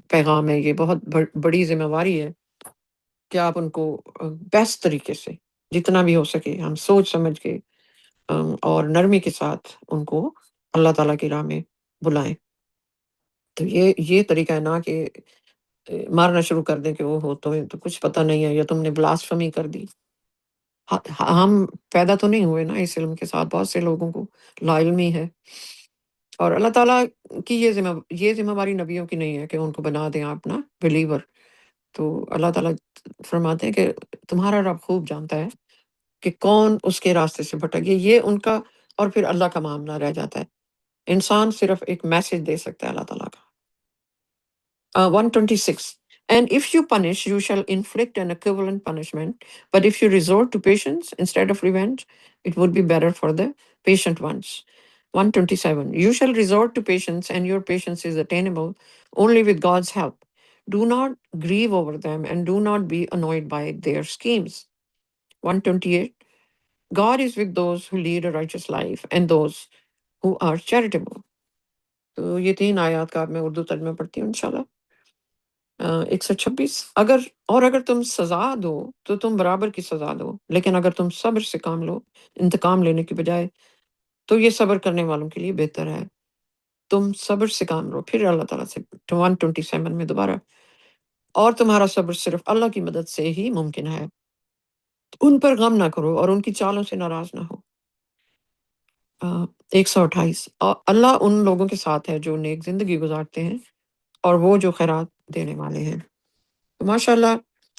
پیغام ہے۔ یہ بہت بڑی ذمہ داری ہے کہ آپ ان کو بیسٹ طریقے سے جتنا بھی ہو سکے ہم سوچ سمجھ کے اور نرمی کے ساتھ ان کو اللہ تعالیٰ کی راہ میں بلائیں۔ تو یہ طریقہ ہے نا کہ مارنا شروع کر دیں کہ وہ ہو تمہیں تو کچھ پتہ نہیں ہے یا تم نے بلاسفمی کر دی۔ ہم پیدا تو نہیں ہوئے نا اس علم کے ساتھ، بہت سے لوگوں کو لا علمی ہے، اور اللہ تعالیٰ کی یہ ذمہ داری نبیوں کی نہیں ہے کہ ان کو بنا دیں آپ نا بلیور۔ تو اللہ تعالیٰ فرماتے ہیں کہ تمہارا رب خوب جانتا ہے کہ کون اس کے راستے سے بھٹک گیا، یہ ان کا اور پھر اللہ کا معاملہ رہ جاتا ہے۔ انسان صرف ایک میسج دے سکتا ہے اللہ تعالیٰ کا۔ 126 And if you punish, you shall inflict an equivalent punishment. But if you resort to patience instead of revenge, it would be better for the patient ones. 127 You shall resort to patience, and your patience is attainable only with God's help. Do not grieve over them, and do not be annoyed by their schemes. 128 God is with those who lead a righteous life and those who are charitable. تو یہ 3 آیات کا میں اردو ترجمہ پڑھتی ہوں انشاءاللہ۔ 126 اگر تم سزا دو تو تم برابر کی سزا دو، لیکن اگر تم صبر سے کام لو انتقام لینے کی بجائے تو یہ صبر کرنے والوں کے لیے بہتر ہے۔ تم صبر سے کام لو، پھر اللہ تعالیٰ سے 127 میں دوبارہ، اور تمہارا صبر صرف اللہ کی مدد سے ہی ممکن ہے۔ ان پر غم نہ کرو اور ان کی چالوں سے ناراض نہ ہو۔ 128 اللہ ان لوگوں کے ساتھ ہے جو نیک زندگی گزارتے ہیں اور وہ جو خیرات دینے والے ہیں۔ ماشاء اللہ،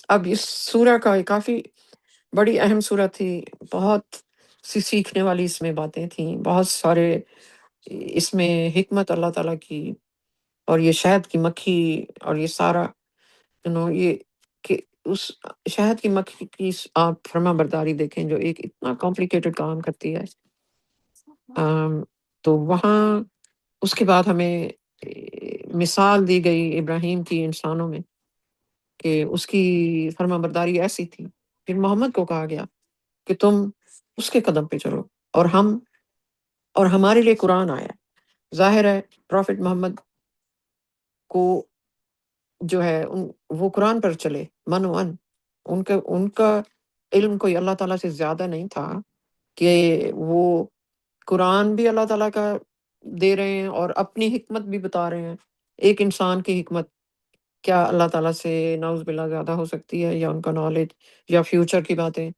اب اس سورہ کا کافی بڑی اہم سورہ تھی، بہت سی سیکھنے والی اس میں باتیں تھیں، بہت سارے اس میں حکمت اللہ تعالیٰ کی، اور یہ شہد کی مکھی اور یہ سارا یہ کہ اس شہد کی مکھی کی آپ فرما برداری دیکھیں جو ایک اتنا کمپلیکیٹڈ کام کرتی ہے۔ تو وہاں اس کے بعد ہمیں مثال دی گئی ابراہیم کی انسانوں میں کہ اس کی فرما برداری ایسی تھی۔ پھر محمد کو کہا گیا کہ تم اس کے قدم پہ چلو، اور ہمارے لیے قرآن آیا۔ ظاہر ہے پروفٹ محمد کو جو ہے وہ قرآن پر چلے من و ان، ان کا علم کوئی اللہ تعالیٰ سے زیادہ نہیں تھا کہ وہ قرآن بھی اللہ تعالیٰ کا دے رہے ہیں اور اپنی حکمت بھی بتا رہے ہیں۔ ایک انسان کی حکمت کیا اللہ تعالیٰ سے نعوذ باللہ زیادہ ہو سکتی ہے، یا ان کا نالج یا فیوچر کی باتیں؟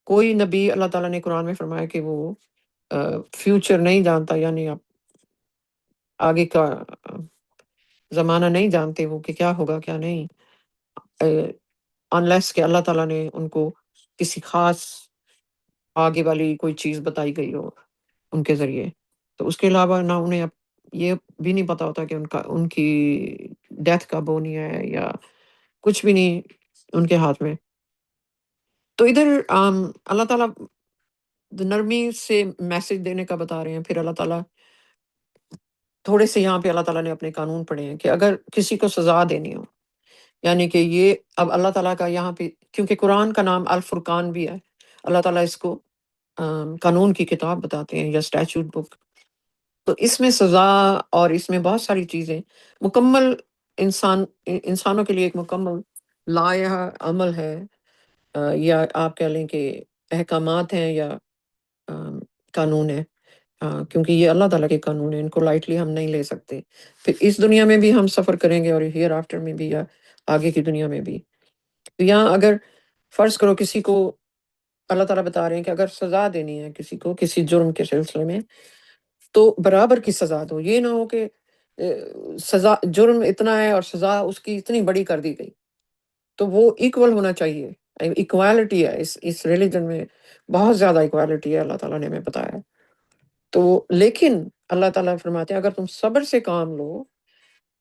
کوئی نبی اللہ تعالیٰ نے قرآن میں فرمایا کہ وہ فیوچر نہیں جانتا، یعنی آپ آگے کا زمانہ نہیں جانتے وہ کہ کیا ہوگا کیا نہیں، انلیس کہ اللہ تعالیٰ نے ان کو کسی خاص آگے والی کوئی چیز بتائی گئی ہو ان کے ذریعے۔ تو اس کے علاوہ نہ انہیں اب یہ بھی نہیں پتا ہوتا کہ ان کی ڈیتھ کب ہونی ہے یا کچھ بھی نہیں ان کے ہاتھ میں۔ تو ادھر اللہ تعالیٰ نرمی سے میسج دینے کا بتا رہے ہیں، پھر اللہ تعالیٰ تھوڑے سے یہاں پہ اللہ تعالیٰ نے اپنے قانون پڑھے ہیں کہ اگر کسی کو سزا دینی ہو، یعنی کہ یہ اب اللہ تعالیٰ کا یہاں پہ، کیونکہ قرآن کا نام الفرقان بھی ہے، اللہ تعالیٰ اس کو قانون کی کتاب بتاتے ہیں یا اسٹیچوٹ بک۔ تو اس میں سزا اور اس میں بہت ساری چیزیں مکمل انسانوں کے لیے ایک مکمل لائحہ عمل ہے، یا آپ کہہ لیں کہ احکامات ہیں، یا آم، قانون ہے، کیونکہ یہ اللہ تعالیٰ کے قانون ہیں، ان کو لائٹلی ہم نہیں لے سکتے۔ پھر اس دنیا میں بھی ہم سفر کریں گے، اور ہیئر آفٹر میں بھی، یا آگے کی دنیا میں بھی۔ یہاں اگر فرض کرو کسی کو اللہ تعالیٰ بتا رہے ہیں کہ اگر سزا دینی ہے کسی کو کسی جرم کے سلسلے میں، تو برابر کی سزا دو، یہ نہ ہو کہ سزا جرم اتنا ہے اور سزا اس کی اتنی بڑی کر دی گئی، تو وہ ایکول ہونا چاہیے۔ ایکوالٹی ہے اس ریلیجن میں، بہت زیادہ ایکوالٹی ہے، اللہ تعالیٰ نے ہمیں بتایا ہے۔ تو لیکن اللہ تعالیٰ فرماتے ہیں اگر تم صبر سے کام لو،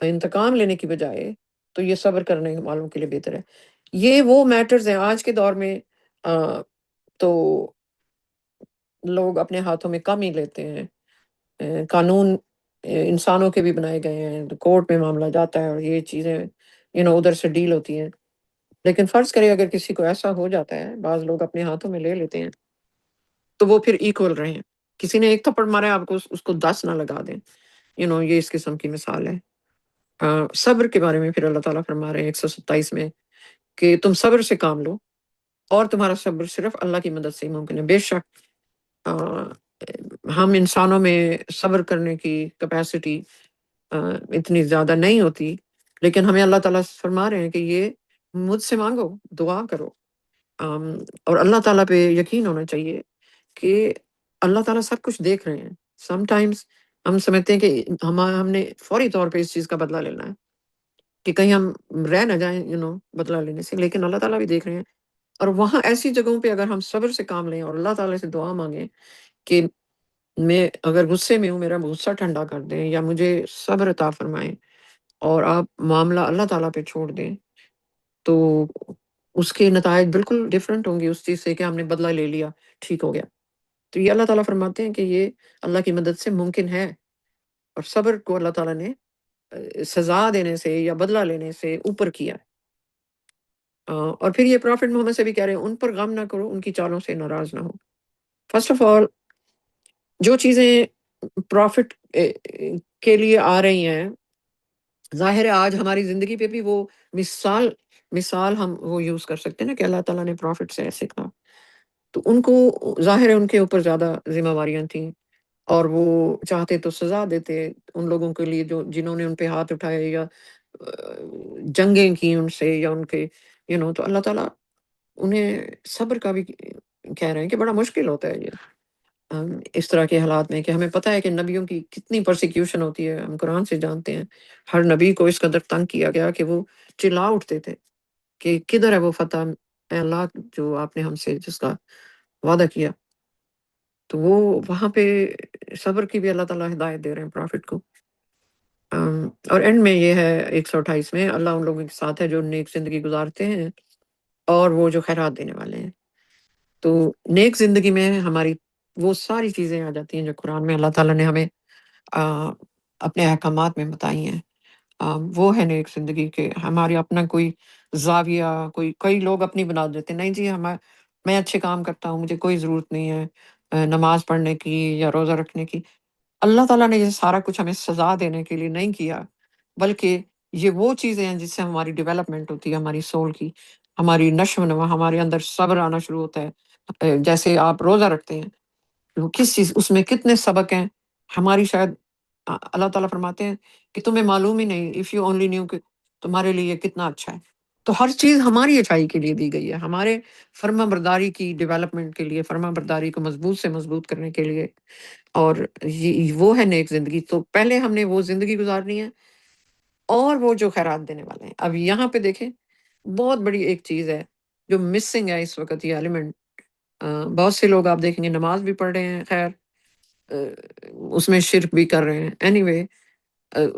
انتقام لینے کی بجائے، تو یہ صبر کرنے والوں کے لیے بہتر ہے۔ یہ وہ میٹرز ہیں آج کے دور میں، آ، تو لوگ اپنے ہاتھوں میں کم ہی لیتے ہیں۔ قانون انسانوں کے بھی بنائے گئے ہیں، کورٹ میں معاملہ جاتا ہے اور یہ چیزیں ادھر سے ڈیل ہوتی ہیں۔ لیکن فرض کرے اگر کسی کو ایسا ہو جاتا ہے، بعض لوگ اپنے ہاتھوں میں لے لیتے ہیں، تو وہ پھر ایکول رہیں۔ کسی نے ایک تھپڑ مارا، آپ کو اس کو 10 نہ لگا دیں، یہ اس قسم کی مثال ہے۔ صبر کے بارے میں پھر اللہ تعالیٰ فرما رہے ہیں 127 میں کہ تم صبر سے کام لو، اور تمہارا صبر صرف اللہ کی مدد سے ہی ممکن ہے۔ بے شک آ، ہم انسانوں میں صبر کرنے کی کیپیسٹی اتنی زیادہ نہیں ہوتی، لیکن ہمیں اللہ تعالیٰ فرما رہے ہیں کہ یہ مجھ سے مانگو، دعا کرو، آم، اور اللہ تعالیٰ پہ یقین ہونا چاہیے کہ اللہ تعالیٰ سب کچھ دیکھ رہے ہیں۔ سم ٹائمز ہم سمجھتے ہیں کہ ہم نے فوری طور پہ اس چیز کا بدلہ لینا ہے، کہ کہیں ہم رہ نہ جائیں بدلہ لینے سے، لیکن اللہ تعالیٰ بھی دیکھ رہے ہیں۔ اور وہاں ایسی جگہوں پہ اگر ہم صبر سے کام لیں اور اللہ تعالیٰ سے دعا مانگیں کہ میں اگر غصے میں ہوں، میرا غصہ ٹھنڈا کر دیں، یا مجھے صبر عطا فرمائیں، اور آپ معاملہ اللہ تعالیٰ پہ چھوڑ دیں، تو اس کے نتائج بالکل ڈفرینٹ ہوں گے اس چیز سے کہ ہم نے بدلہ لے لیا، ٹھیک ہو گیا۔ تو یہ اللہ تعالیٰ فرماتے ہیں کہ یہ اللہ کی مدد سے ممکن ہے، اور صبر کو اللہ تعالیٰ نے سزا دینے سے یا بدلہ لینے سے اوپر کیا۔ اور پھر یہ پرافٹ محمد سے بھی کہہ رہے ہیں ان پر غم نہ کرو، ان کی چالوں سے ناراض نہ ہو۔ فرسٹ آف آل، جو چیزیں پروفٹ کے لیے آ رہی ہیں، ظاہر ہے آج ہماری زندگی پہ بھی وہ مثال مثال ہم وہ یوز کر سکتے ہیں نا، کہ اللہ تعالیٰ نے پروفٹ سے ایسے کہا، تو ان کو ظاہر ہے ان کے اوپر زیادہ ذمہ داریاں تھیں، اور وہ چاہتے تو سزا دیتے ان لوگوں کے لیے جنہوں نے ان پہ ہاتھ اٹھائے، یا جنگیں کی ان سے، یا ان کے تو اللہ تعالیٰ انہیں صبر کا بھی کہہ رہے ہیں کہ بڑا مشکل ہوتا ہے یہ، اس طرح کے حالات میں، کہ ہمیں پتہ ہے کہ نبیوں کی کتنی پرسیکیوشن ہوتی ہے، ہم قرآن سے جانتے ہیں۔ ہر نبی کو اس قدر تنگ کیا گیا کہ وہ چلا اٹھتے تھے کہ کدھر ہے وہ فتح، اے اللہ جو آپ نے ہم سے جس کا وعدہ کیا۔ تو وہ وہاں پہ صبر کی بھی اللہ تعالیٰ ہدایت دے رہے ہیں پرافٹ کو۔ اور اینڈ میں یہ ہے 128 میں، اللہ ان لوگوں کے ساتھ ہے جو نیک زندگی گزارتے ہیں اور وہ جو خیرات دینے والے ہیں۔ تو نیک زندگی میں ہماری وہ ساری چیزیں آ جاتی ہیں جو قرآن میں اللہ تعالیٰ نے ہمیں آ، اپنے احکامات میں بتائی ہیں۔ وہ ہے نیک زندگی کے ہماری اپنا کوئی زاویہ، کئی لوگ اپنی بنا دیتے ہیں، نہیں جی میں اچھے کام کرتا ہوں، مجھے کوئی ضرورت نہیں ہے نماز پڑھنے کی یا روزہ رکھنے کی۔ اللہ تعالیٰ نے یہ سارا کچھ ہمیں سزا دینے کے لیے نہیں کیا، بلکہ یہ وہ چیزیں ہیں جس سے ہماری ڈیولپمنٹ ہوتی ہے، ہماری سول کی، ہماری نشو و نما، ہمارے اندر صبر آنا شروع ہوتا ہے۔ جیسے آپ روزہ رکھتے ہیں، وہ کس چیز اس میں کتنے سبق ہیں ہماری، شاید اللہ تعالیٰ فرماتے ہیں کہ تمہیں معلوم ہی نہیں، اف یو اونلی نیو، کہ تمہارے لیے یہ کتنا اچھا ہے۔ تو ہر چیز ہماری اچھائی کے لیے دی گئی ہے، ہمارے فرما برداری کی ڈیولپمنٹ کے لیے، فرما برداری کو مضبوط سے مضبوط کرنے کے لیے، اور وہ ہے نیک زندگی۔ تو پہلے ہم نے وہ زندگی گزارنی ہے، اور وہ جو خیرات دینے والے ہیں۔ اب یہاں پہ دیکھیں، بہت بڑی ایک چیز ہے جو مسنگ ہے اس وقت، یہ ایلیمنٹ۔ بہت سے لوگ آپ دیکھیں گے نماز بھی پڑھ رہے ہیں، خیر اس میں شرک بھی کر رہے ہیں۔ اینی وے،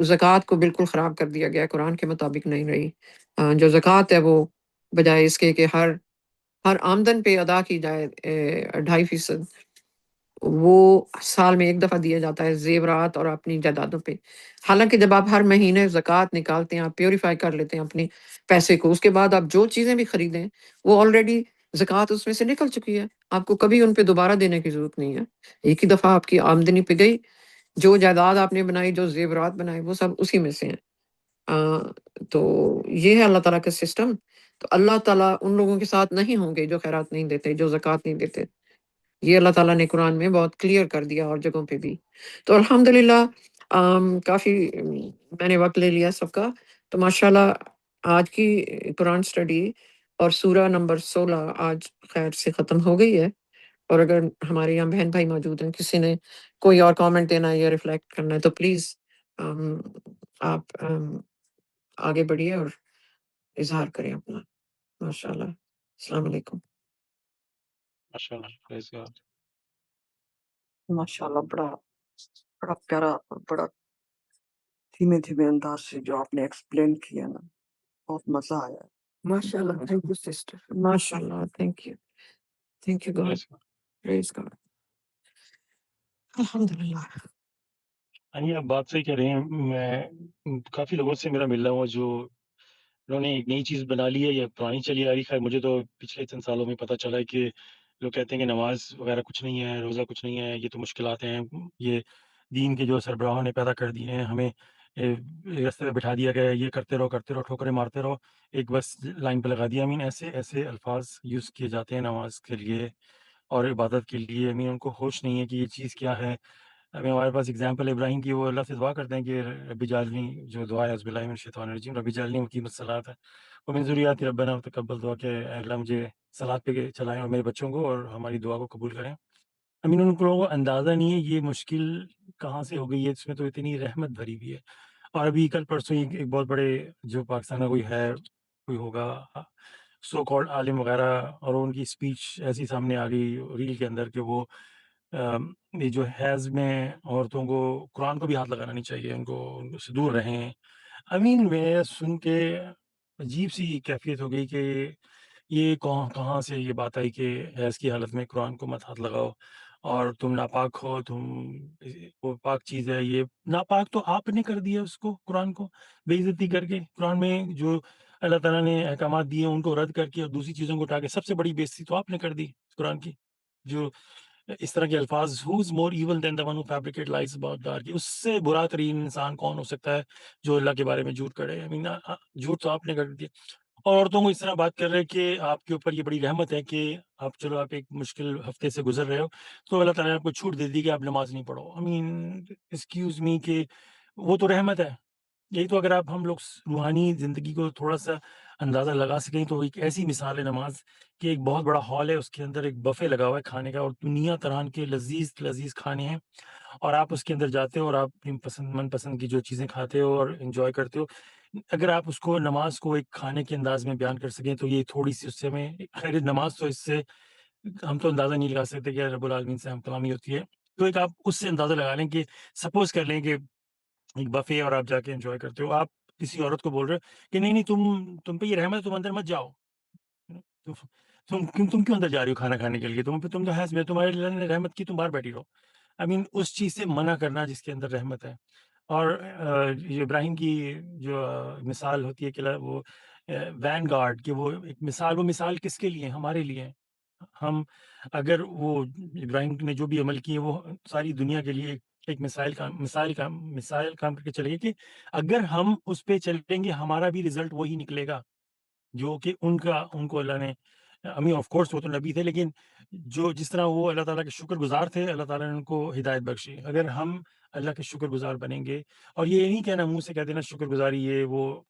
زکوٰۃ کو بالکل خراب کر دیا گیا، قرآن کے مطابق نہیں رہی۔ جو زکوٰۃ ہے وہ بجائے اس کے کہ ہر آمدن پہ ادا کی جائے 2.5%، وہ سال میں ایک دفعہ دیا جاتا ہے زیورات اور اپنی جائیدادوں پہ۔ حالانکہ جب آپ ہر مہینے زکوٰۃ نکالتے ہیں، آپ پیوریفائی کر لیتے ہیں اپنے پیسے کو، اس کے بعد آپ جو چیزیں بھی خریدیں وہ آلریڈی زکوٰۃ اس میں سے نکل چکی ہے، آپ کو کبھی ان پہ دوبارہ دینے کی ضرورت نہیں ہے۔ ایک ہی دفعہ آپ کی آمدنی پہ گئی، جو جائیداد آپ نے بنائی، جو زیورات بنائے، وہ سب اسی میں سے ہیں۔ تو یہ ہے اللہ تعالیٰ کا سسٹم۔ تو اللہ تعالیٰ ان لوگوں کے ساتھ نہیں ہوں گے جو خیرات نہیں دیتے، جو زکوٰۃ نہیں دیتے۔ یہ اللہ تعالیٰ نے قرآن میں بہت کلیئر کر دیا اور جگہوں پہ بھی۔ تو الحمدللہ کافی میں نے وقت لے لیا سب کا، تو ماشاءاللہ آج کی قرآن اسٹڈی اور سورہ نمبر 16 آج خیر سے ختم ہو گئی ہے۔ اور اگر ہمارے یہاں بہن بھائی موجود ہیں، کسی نے کوئی اور کامنٹ دینا ہے یا ریفلیکٹ کرنا ہے تو پلیز آپ آگے بڑھیے اور اظہار کریں اپنا۔ ماشاءاللہ۔ السلام علیکم۔ ماشاءاللہ، praise God۔ ماشاءاللہ، بڑا پیارا اور بڑا دھیمے دھیمے انداز سے جو آپ نے ایکسپلین کیا نا، بہت مزہ آیا۔ ماشاءاللہ، تھینک یو سسٹر، ماشاءاللہ، thank you God, praise God۔ Praise God, الحمدللہ۔ یعنی آپ بات صحیح کہہ رہے ہیں۔ میں کافی لوگوں سے میرا ملنا ہوا جو انہوں نے ایک نئی چیز بنا لی ہے یا پرانی چلی آ رہی۔ خیر مجھے تو پچھلے چند سالوں میں پتہ چلا ہے کہ لوگ کہتے ہیں کہ نماز وغیرہ کچھ نہیں ہے، روزہ کچھ نہیں ہے، یہ تو مشکلات ہیں، یہ دین کے جو سربراہوں نے پیدا کر دیے ہیں، ہمیں ایک راستے پہ بٹھا دیا گیا ہے، یہ کرتے رہو ٹھوکریں مارتے رہو، ایک بس لائن پہ لگا دیا۔ ایسے الفاظ یوز کیے جاتے ہیں نماز کے لیے اور عبادت کے لیے۔ ان کو ہوش نہیں ہے کہ یہ چیز کیا ہے۔ ہمارے پاس اگزامپل ابراہیم کی، وہ اللہ سے دعا کرتے ہیں کہ رب اجعلنی، جو دعا ہے اعوذ باللہ من الشیطان الرجیم، رب اجعلنی مقیم الصلاۃ ہے، ومن ذریتی ربنا وتقبل دعا، کہ اے اللہ مجھے صلاۃ پہ چلائیں اور میرے بچوں کو، اور ہماری دعا کو قبول کریں۔ ان لوگوں کو اندازہ نہیں ہے یہ مشکل کہاں سے ہو گئی ہے، اس میں تو اتنی رحمت بھری ہوئی ہے۔ اور ابھی کل پرسوں ایک بہت بڑے جو پاکستان میں کوئی ہوگا سو کالڈ عالم وغیرہ، اور ان کی اسپیچ ایسی سامنے آ گئی ریل کے اندر کہ وہ یہ جو حیض میں عورتوں کو قرآن کو بھی ہاتھ لگانا نہیں چاہیے، ان کو سے دور رہیں۔ میں سن کے عجیب سی کیفیت ہو گئی کہ یہ کہاں سے یہ بات آئی کہ حیض کی حالت میں قرآن کو مت ہاتھ لگاؤ، اور تم ناپاک ہو، وہ پاک چیز ہے، یہ ناپاک تو آپ نے کر دیا، اس کو قرآن کو بے عزتی کر کے، قرآن میں جو اللہ تعالیٰ نے احکامات دیے ان کو رد کر کے اور دوسری چیزوں کو اٹھا کے سب سے بڑی بے عزتی تو آپ نے کر دی قرآن کی۔ جو اس طرح کے الفاظ who's more evil than the one who fabricate lies about God، کہ اس سے برا ترین انسان کون ہو سکتا ہے جو اللہ کے بارے میں جھوٹ کرے۔ جھوٹ تو آپ نے کر دیا، اور عورتوں کو اس طرح بات کر رہے کہ آپ کے اوپر یہ بڑی رحمت ہے کہ آپ ایک مشکل ہفتے سے گزر رہے ہو تو اللہ تعالیٰ نے آپ کو چھوٹ دے دی کہ آپ نماز نہیں پڑھو۔ ایکسکیوز می، کہ وہ تو رحمت ہے۔ یہی تو اگر ہم لوگ روحانی زندگی کو تھوڑا سا اندازہ لگا سکیں تو ایک ایسی مثال ہے نماز کہ ایک بہت بڑا ہال ہے، اس کے اندر ایک بفے لگا ہوا ہے کھانے کا، اور دنیا طرح کے لذیذ کھانے ہیں، اور آپ اس کے اندر جاتے ہو اور آپ اپنی من پسند کی جو چیزیں کھاتے ہو اور انجوائے کرتے ہو۔ اگر آپ اس کو نماز کو ایک کھانے کے انداز میں بیان کر سکیں تو یہ تھوڑی سی اس سے ہمیں، خیر نماز تو اس سے ہم تو اندازہ نہیں لگا سکتے کہ رب العالمین سے ہم کلامی ہوتی ہے، تو ایک آپ اس سے اندازہ لگا لیں کہ سپوز کر لیں کہ ایک بفے اور آپ جا کے انجوائے کرتے ہو، آپ کسی عورت کو بول رہے ہو کہ نہیں تم پہ یہ رحمت ہے، تم اندر مت جاؤ، تم کیوں اندر جا رہی ہو کھانا کھانے کے لیے، تم تو حیض میں، تمہارے اللہ نے رحمت کی، تم باہر بیٹھی رہو۔ اس چیز سے منع کرنا جس کے اندر رحمت ہے۔ اور یہ ابراہیم کی جو مثال ہوتی ہے کہ وہ وین گارڈ، کہ وہ ایک وہ مثال کس کے لیے؟ ہمارے لیے ہے۔ ہم اگر وہ ابراہیم نے جو بھی عمل کیے وہ ساری دنیا کے لیے ایک مثال کام کر کے چلے گی کہ اگر ہم اس پہ چلیں گے ہمارا بھی رزلٹ وہی نکلے گا جو کہ ان کو اللہ نے، آف کورس وہ تو نبی تھے، لیکن جس طرح وہ اللہ تعالیٰ کے شکر گزار تھے، اللہ تعالیٰ نے ان کو ہدایت بخشی۔ اگر ہم اللہ کے شکر گزار بنیں گے، اور یہ نہیں کہنا منہ سے کہہ دینا شکر گزاری یہ وہ،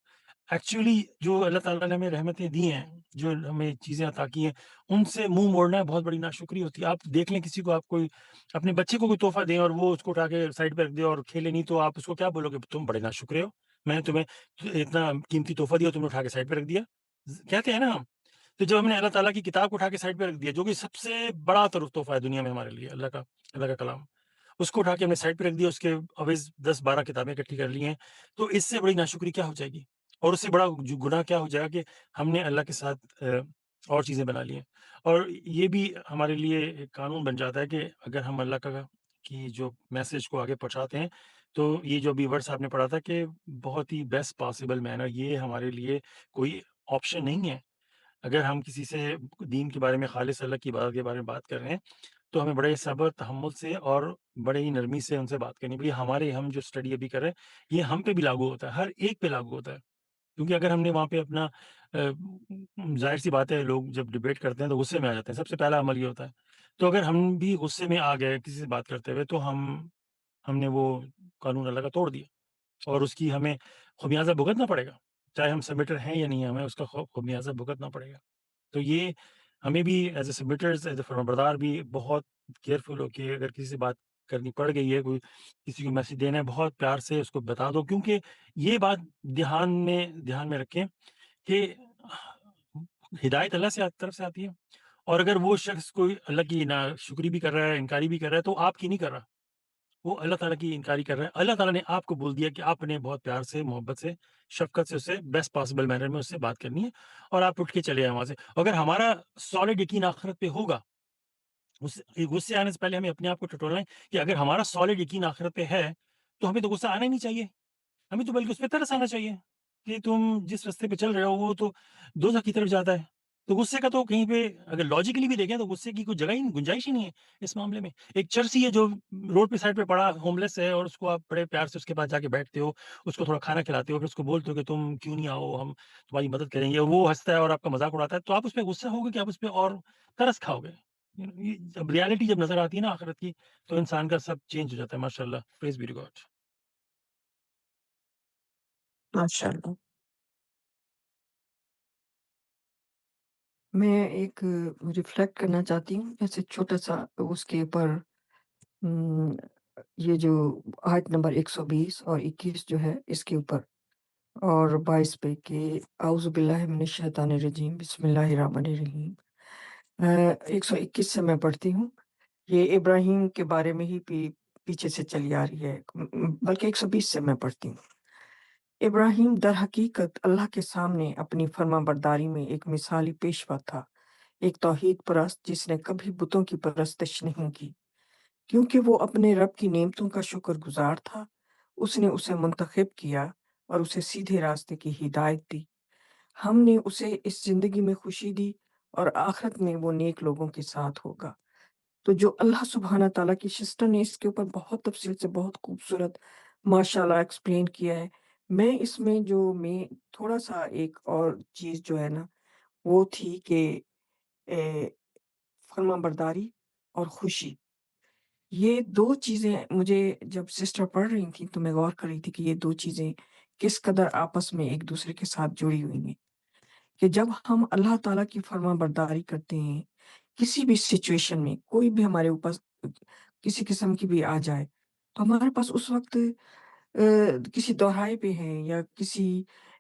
ایکچولی جو اللہ تعالیٰ نے ہمیں رحمتیں دی ہیں، جو ہمیں چیزیں عطا کی ہیں، ان سے منہ موڑنا بہت بڑی ناشکری ہوتی ہے۔ آپ دیکھ لیں کسی کو، آپ کوئی اپنے بچے کو کوئی تحفہ دیں اور وہ اس کو اٹھا کے سائڈ پہ رکھ دے اور کھیلے نہیں، تو آپ اس کو کیا بولو گے؟ تم بڑے ناشکرے ہو، میں نے تمہیں اتنا قیمتی تحفہ دیا، تم نے اٹھا کے سائڈ پہ رکھ دیا، کہتے ہیں نا ہم۔ تو جب ہم نے اللہ تعالیٰ کی کتاب کو اٹھا کے سائڈ پہ رکھ دیا، جو کہ سب سے بڑا تحفہ ہے دنیا میں ہمارے لیے، اللہ کا کلام، اس کو اٹھا کے ہم نے سائڈ پہ رکھ دیا، اس کے اویز 10-12 کتابیں اکٹھی کر لی ہیں، تو اس سے بڑی ناشکری کیا ہو جائے گی؟ اور اس سے بڑا جو گناہ کیا ہو جائے گا کہ ہم نے اللہ کے ساتھ اور چیزیں بنا لی ہیں۔ اور یہ بھی ہمارے لیے ایک قانون بن جاتا ہے کہ اگر ہم اللہ کی جو میسج کو آگے پہنچاتے ہیں، تو یہ جو ابھی ورڈس آپ نے پڑھا تھا کہ بہت ہی بیسٹ پاسبل مینر، یہ ہمارے لیے کوئی آپشن نہیں ہے۔ اگر ہم کسی سے دین کے بارے میں، خالص اللہ کی عبادت کے بارے میں بات کر رہے ہیں، تو ہمیں بڑے صبر، تحمل سے اور بڑے ہی نرمی سے ان سے بات کرنی پڑی۔ ہم جو اسٹڈی ابھی کر رہے ہیں، یہ ہم پہ بھی لاگو ہوتا ہے، ہر ایک پہ لاگو ہوتا ہے۔ کیونکہ اگر ہم نے وہاں پہ اپنا ظاہر سی بات ہے، لوگ جب ڈبیٹ کرتے ہیں تو غصے میں آ جاتے ہیں، سب سے پہلا عمل یہ ہوتا ہے۔ تو اگر ہم بھی غصے میں آ گئے کسی سے بات کرتے ہوئے، تو ہم نے وہ قانون اللہ کا توڑ دیا، اور اس کی ہمیں خمیازہ بھگتنا پڑے گا، چاہے ہم سبمٹر ہیں یا نہیں، ہمیں اس کا خمیازہ بھگتنا پڑے گا۔ تو یہ ہمیں بھی ایز اے سبمٹرز، ایز اے فرمانبردار بھی بہت کیئرفل ہو کے، اگر کسی سے بات کرنی پڑ گئی ہے، کوئی کسی کو میسج دینا ہے، بہت پیار سے اس کو بتا دو، کیونکہ یہ بات دھیان میں رکھیں کہ ہدایت اللہ سے طرف سے آتی ہے، اور اگر وہ شخص کوئی اللہ کی ناشکری بھی کر رہا ہے، انکاری بھی کر رہا ہے، تو آپ کی نہیں کر رہا، وہ اللہ تعالیٰ کی انکاری کر رہا ہے۔ اللہ تعالیٰ نے آپ کو بول دیا کہ آپ نے بہت پیار سے، محبت سے، شفقت سے اسے بیسٹ پاسبل مینر میں اس سے بات کرنی ہے، اور آپ اٹھ کے چلے آئے وہاں سے۔ اگر ہمارا سالڈ یقین آخرت پہ ہوگا، غصے آنے سے پہلے ہمیں اپنے آپ کو ٹٹولنا ہے کہ اگر ہمارا سالڈ یقین آخرت پہ ہے، تو ہمیں تو غصہ آنا ہی نہیں چاہیے، ہمیں تو بلکہ اس پہ ترس آنا چاہیے کہ تم جس راستے پہ چل رہے ہو وہ تو دوزخ کی طرف جاتا ہے۔ تو غصے کا تو کہیں پہ اگر لاجیکلی بھی دیکھیں تو غصے کی کوئی جگہ ہی گنجائش ہی نہیں ہے اس معاملے میں۔ ایک چرسی ہے جو روڈ پہ سائڈ پہ پڑا ہوم لیس ہے، اور اس کو آپ بڑے پیار سے اس کے پاس جا کے بیٹھتے ہو، اس کو تھوڑا کھانا کھلاتے ہو، پھر اس کو بولتے ہو کہ تم کیوں نہیں آؤ، ہم تمہاری مدد کریں گے، اور وہ ہنستا ہے اور آپ کا مذاق اڑاتا ہے، تو آپ اس پہ غصہ ہوگے کہ آپ اس پہ اور ترس کھاؤ گے؟ جب ریالٹی جب نظر آتی ہے نا آخرت کی، تو انسان کا سب چینج ہو جاتا ہے۔ ماشاء اللہ، پریز بی ٹو گاڈ۔ ماشاءاللہ۔ میں ایک ریفلیکٹ کرنا چاہتی ہوں، ایسے چھوٹا-سا اس کے اوپر یہ جو آیت نمبر 120 اور 21 جو ہے اس کے اوپر، اور 22 پہ کہ اعوذ باللہ من الشیطان الرجیم بسم اللہ الرحمن الرحیم۔ 121 سے میں پڑھتی ہوں۔ یہ ابراہیم کے بارے میں ہی پیچھے سے چلی آ رہی ہے، بلکہ 120 سے میں پڑھتی ہوں۔ ابراہیم در حقیقت اللہ کے سامنے اپنی فرما برداری میں ایک مثالی پیشوا تھا، ایک توحید پرست جس نے کبھی بتوں کی پرستش نہیں کی، کیونکہ وہ اپنے رب کی نعمتوں کا شکر گزار تھا۔ اس نے اسے منتخب کیا اور اسے سیدھے راستے کی ہدایت دی۔ ہم نے اسے اس زندگی میں خوشی دی اور آخرت میں وہ نیک لوگوں کے ساتھ ہوگا۔ تو جو اللہ سبحانہ تعالیٰ کی سسٹر نے اس کے اوپر بہت تفصیل سے بہت خوبصورت ماشاءاللہ ایکسپلین کیا ہے۔ میں اس میں میں تھوڑا سا ایک اور چیز جو ہے نا وہ تھی کہ فرما برداری اور خوشی، یہ دو چیزیں مجھے جب سسٹر پڑھ رہی تھیں تو میں غور کر رہی تھی کہ یہ دو چیزیں کس قدر آپس میں ایک دوسرے کے ساتھ جڑی ہوئی ہیں، کہ جب ہم اللہ تعالیٰ کی فرما برداری کرتے ہیں کسی بھی سچویشن میں، کوئی بھی ہمارے اوپر کسی قسم کی بھی آ جائے، تو ہمارے پاس اس وقت کسی دوراہے پہ ہیں یا کسی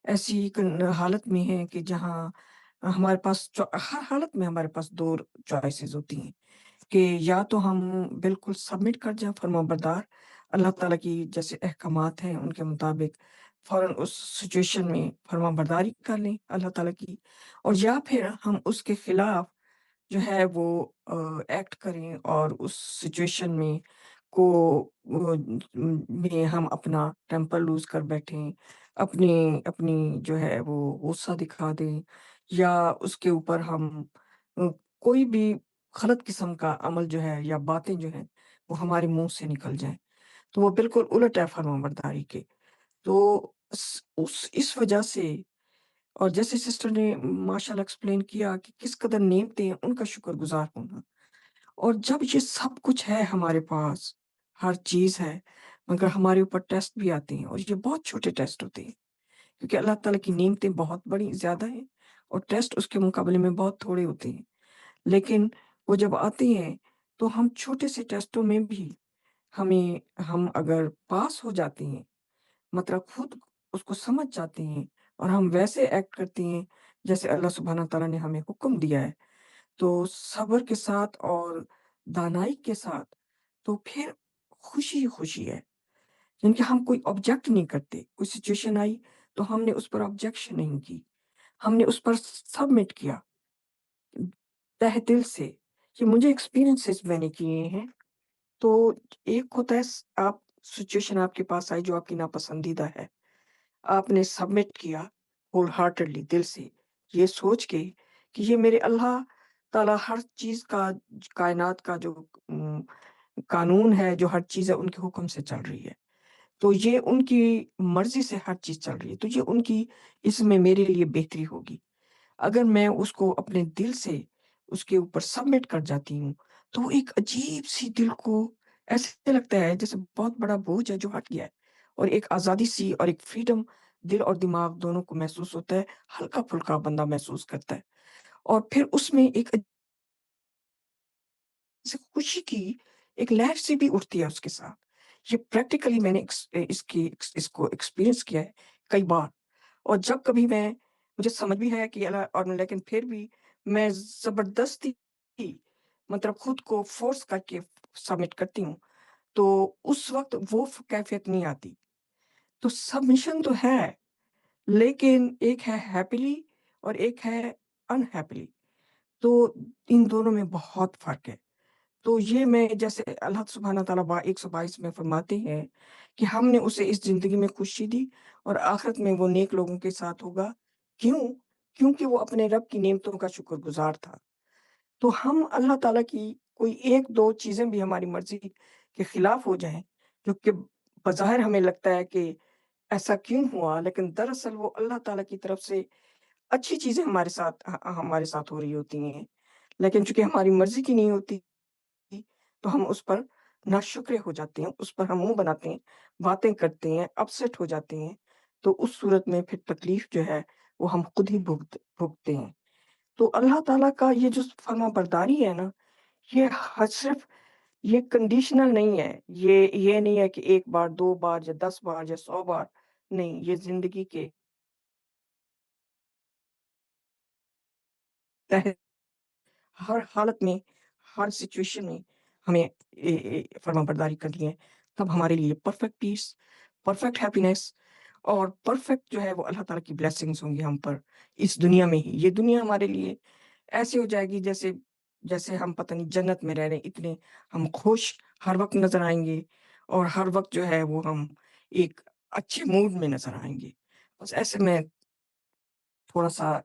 ایسی حالت میں ہیں کہ جہاں ہمارے پاس ہر حالت میں ہمارے پاس دو چوائسیز ہوتی ہیں کہ یا تو ہم بالکل سبمٹ کر جائیں، فرما بردار اللہ تعالیٰ کی جیسے احکامات ہیں ان کے مطابق فوراً اس سچویشن میں فرما برداری کر لیں اللہ تعالیٰ کی، اور یا پھر ہم اس کے خلاف جو ہے وہ ایکٹ کریں اور اس سچویشن میں کو میں ہم اپنا ٹیمپر لوز کر بیٹھیں، اپنی جو ہے وہ غصہ دکھا دیں، یا اس کے اوپر ہم کوئی بھی غلط قسم کا عمل جو ہے یا باتیں جو ہیں وہ ہمارے منہ سے نکل جائیں، تو وہ بالکل الٹ ہے فرما برداری کے۔ تو اس وجہ سے، اور جیسے سسٹر نے ماشاءاللہ ایکسپلین کیا کہ کس قدر نعمتیں ہیں ان کا شکر گزار ہونا، اور جب یہ سب کچھ ہے ہمارے پاس، ہر چیز ہے، مگر ہمارے اوپر ٹیسٹ بھی آتے ہیں، اور یہ بہت چھوٹے ٹیسٹ ہوتے ہیں کیونکہ اللہ تعالیٰ کی نعمتیں بہت بڑی زیادہ ہیں اور ٹیسٹ اس کے مقابلے میں بہت تھوڑے ہوتے ہیں، لیکن وہ جب آتے ہیں تو ہم چھوٹے سے ٹیسٹوں میں بھی ہم اگر پاس ہو جاتے ہیں، مطلب خود اس کو سمجھ جاتے ہیں اور ہم ویسے ایکٹ کرتے ہیں جیسے اللہ سبحانہ تعالیٰ نے ہمیں حکم دیا ہے، تو صبر کے ساتھ اور دانائی کے ساتھ، تو پھر خوشی ہی خوشی ہے، یعنی کہ ہم کوئی آبجیکٹ نہیں کرتے، کوئی سچویشن آئی تو ہم نے اس پر آبجیکشن نہیں کی، ہم نے اس پر سبمٹ کیا تہ دل سے۔ یہ مجھے ایکسپیرینسز میں نے کیے ہیں۔ تو ایک ہوتا ہے آپ سچویشن آپ کے پاس آئی جو آپ کی ناپسندیدہ ہے، آپ نے سبمٹ کیا ہول ہارٹedly دل سے، یہ سوچ کے کہ یہ میرے اللہ تعالیٰ ہر چیز کا کائنات کا جو قانون ہے، جو ہر چیز ہے ان کے حکم سے چل رہی ہے۔ تو یہ ان کی مرضی سے ہر چیز چل رہی ہے، تو یہ ان کی اس میں میرے لیے بہتری ہوگی۔ اگر میں اس کو اپنے دل سے اس کے اوپر سبمٹ کر جاتی ہوں، تو وہ ایک عجیب-سی دل کو ایسے لگتا ہے جیسے بہت بڑا بوجھ ہے جو ہٹ گیا ہے، اور ایک آزادی-سی اور ایک فریڈم دل اور دماغ دونوں کو محسوس ہوتا ہے، ہلکا-پھلکا بندہ محسوس کرتا ہے، اور پھر اس میں ایک سے خوشی کی ایک لہر سی بھی اٹھتی ہے اس کے ساتھ۔ یہ پریکٹیکلی میں نے اس کو ایکسپیرئنس کیا ہے کئی بار، اور جب کبھی مجھے سمجھ بھی ہے کہ اور لیکن پھر بھی میں زبردستی مطلب خود کو فورس کر کے سبمٹ کرتی ہوں، تو اس وقت وہ کیفیت نہیں آتی۔ تو سبمیشن تو ہے، لیکن ایک ہے ہیپیلی اور ایک ہے انہیپیلی، تو ان دونوں میں بہت فرق ہے۔ تو یہ میں جیسے اللہ سبحانہ تعالیٰ 122 میں فرماتے ہیں کہ ہم نے اسے اس زندگی میں خوشی دی اور آخرت میں وہ نیک لوگوں کے ساتھ ہوگا۔ کیوں؟ کیونکہ وہ اپنے رب کی نعمتوں کا شکر گزار تھا۔ تو ہم اللہ تعالیٰ کی کوئی 1-2 چیزیں بھی ہماری مرضی کے خلاف ہو جائیں، جو کہ بظاہر ہمیں لگتا ہے کہ ایسا کیوں ہوا؟ لیکن دراصل وہ اللہ تعالیٰ کی طرف سے اچھی چیزیں ہمارے ساتھ ہو رہی ہوتی ہیں، لیکن چونکہ ہماری مرضی کی نہیں ہوتی، تو ہم اس پر ناشکرے ہو جاتے ہیں، اس پر ہم منہ بناتے ہیں، باتیں کرتے ہیں، اپسیٹ ہو جاتے ہیں، تو اس صورت میں پھر تکلیف جو ہے وہ ہم خود ہی بھگتتے ہیں۔ تو اللہ تعالیٰ کا یہ جو فرمانبرداری ہے نا، یہ صرف یہ کنڈیشنل نہیں ہے، یہ نہیں ہے کہ 1 بار، 2 بار یا 10 بار یا 100 بار، نہیں، یہ زندگی کے تحت ہر حالت میں، ہر سچویشن میں ہمیں فرمانبرداری کرنی ہے، تب ہمارے لیے پرفیکٹ پیس، پرفیکٹ ہیپینس اور پرفیکٹ جو ہے وہ اللہ تعالیٰ کی بلیسنگز ہوں گی ہم پر اس دنیا میں ہی۔ یہ دنیا ہمارے لیے ایسی ہو جائے گی جیسے ہم پتہ نہیں جنت میں رہ رہے ہیں، اتنے ہم خوش ہر وقت نظر آئیں گے، اور ہر وقت جو ہے وہ ہم ایک اچھے موڈ میں نظر آئیں گے۔ بس ایسے میں تھوڑا-سا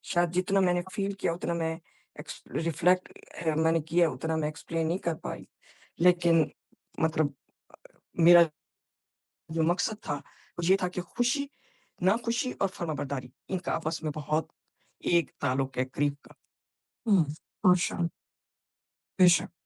شاید جتنا میں نے فیل کیا اتنا میں ریفلیکٹ میں نے کیا اتنا میں ایکسپلین نہیں کر پائی، لیکن مطلب میرا جو مقصد تھا وہ یہ تھا کہ خوشی، ناخوشی اور فرمانبرداری ان کا آپس میں بہت ایک تعلق ہے قریب کا۔ ماشاء اللہ، بے شک۔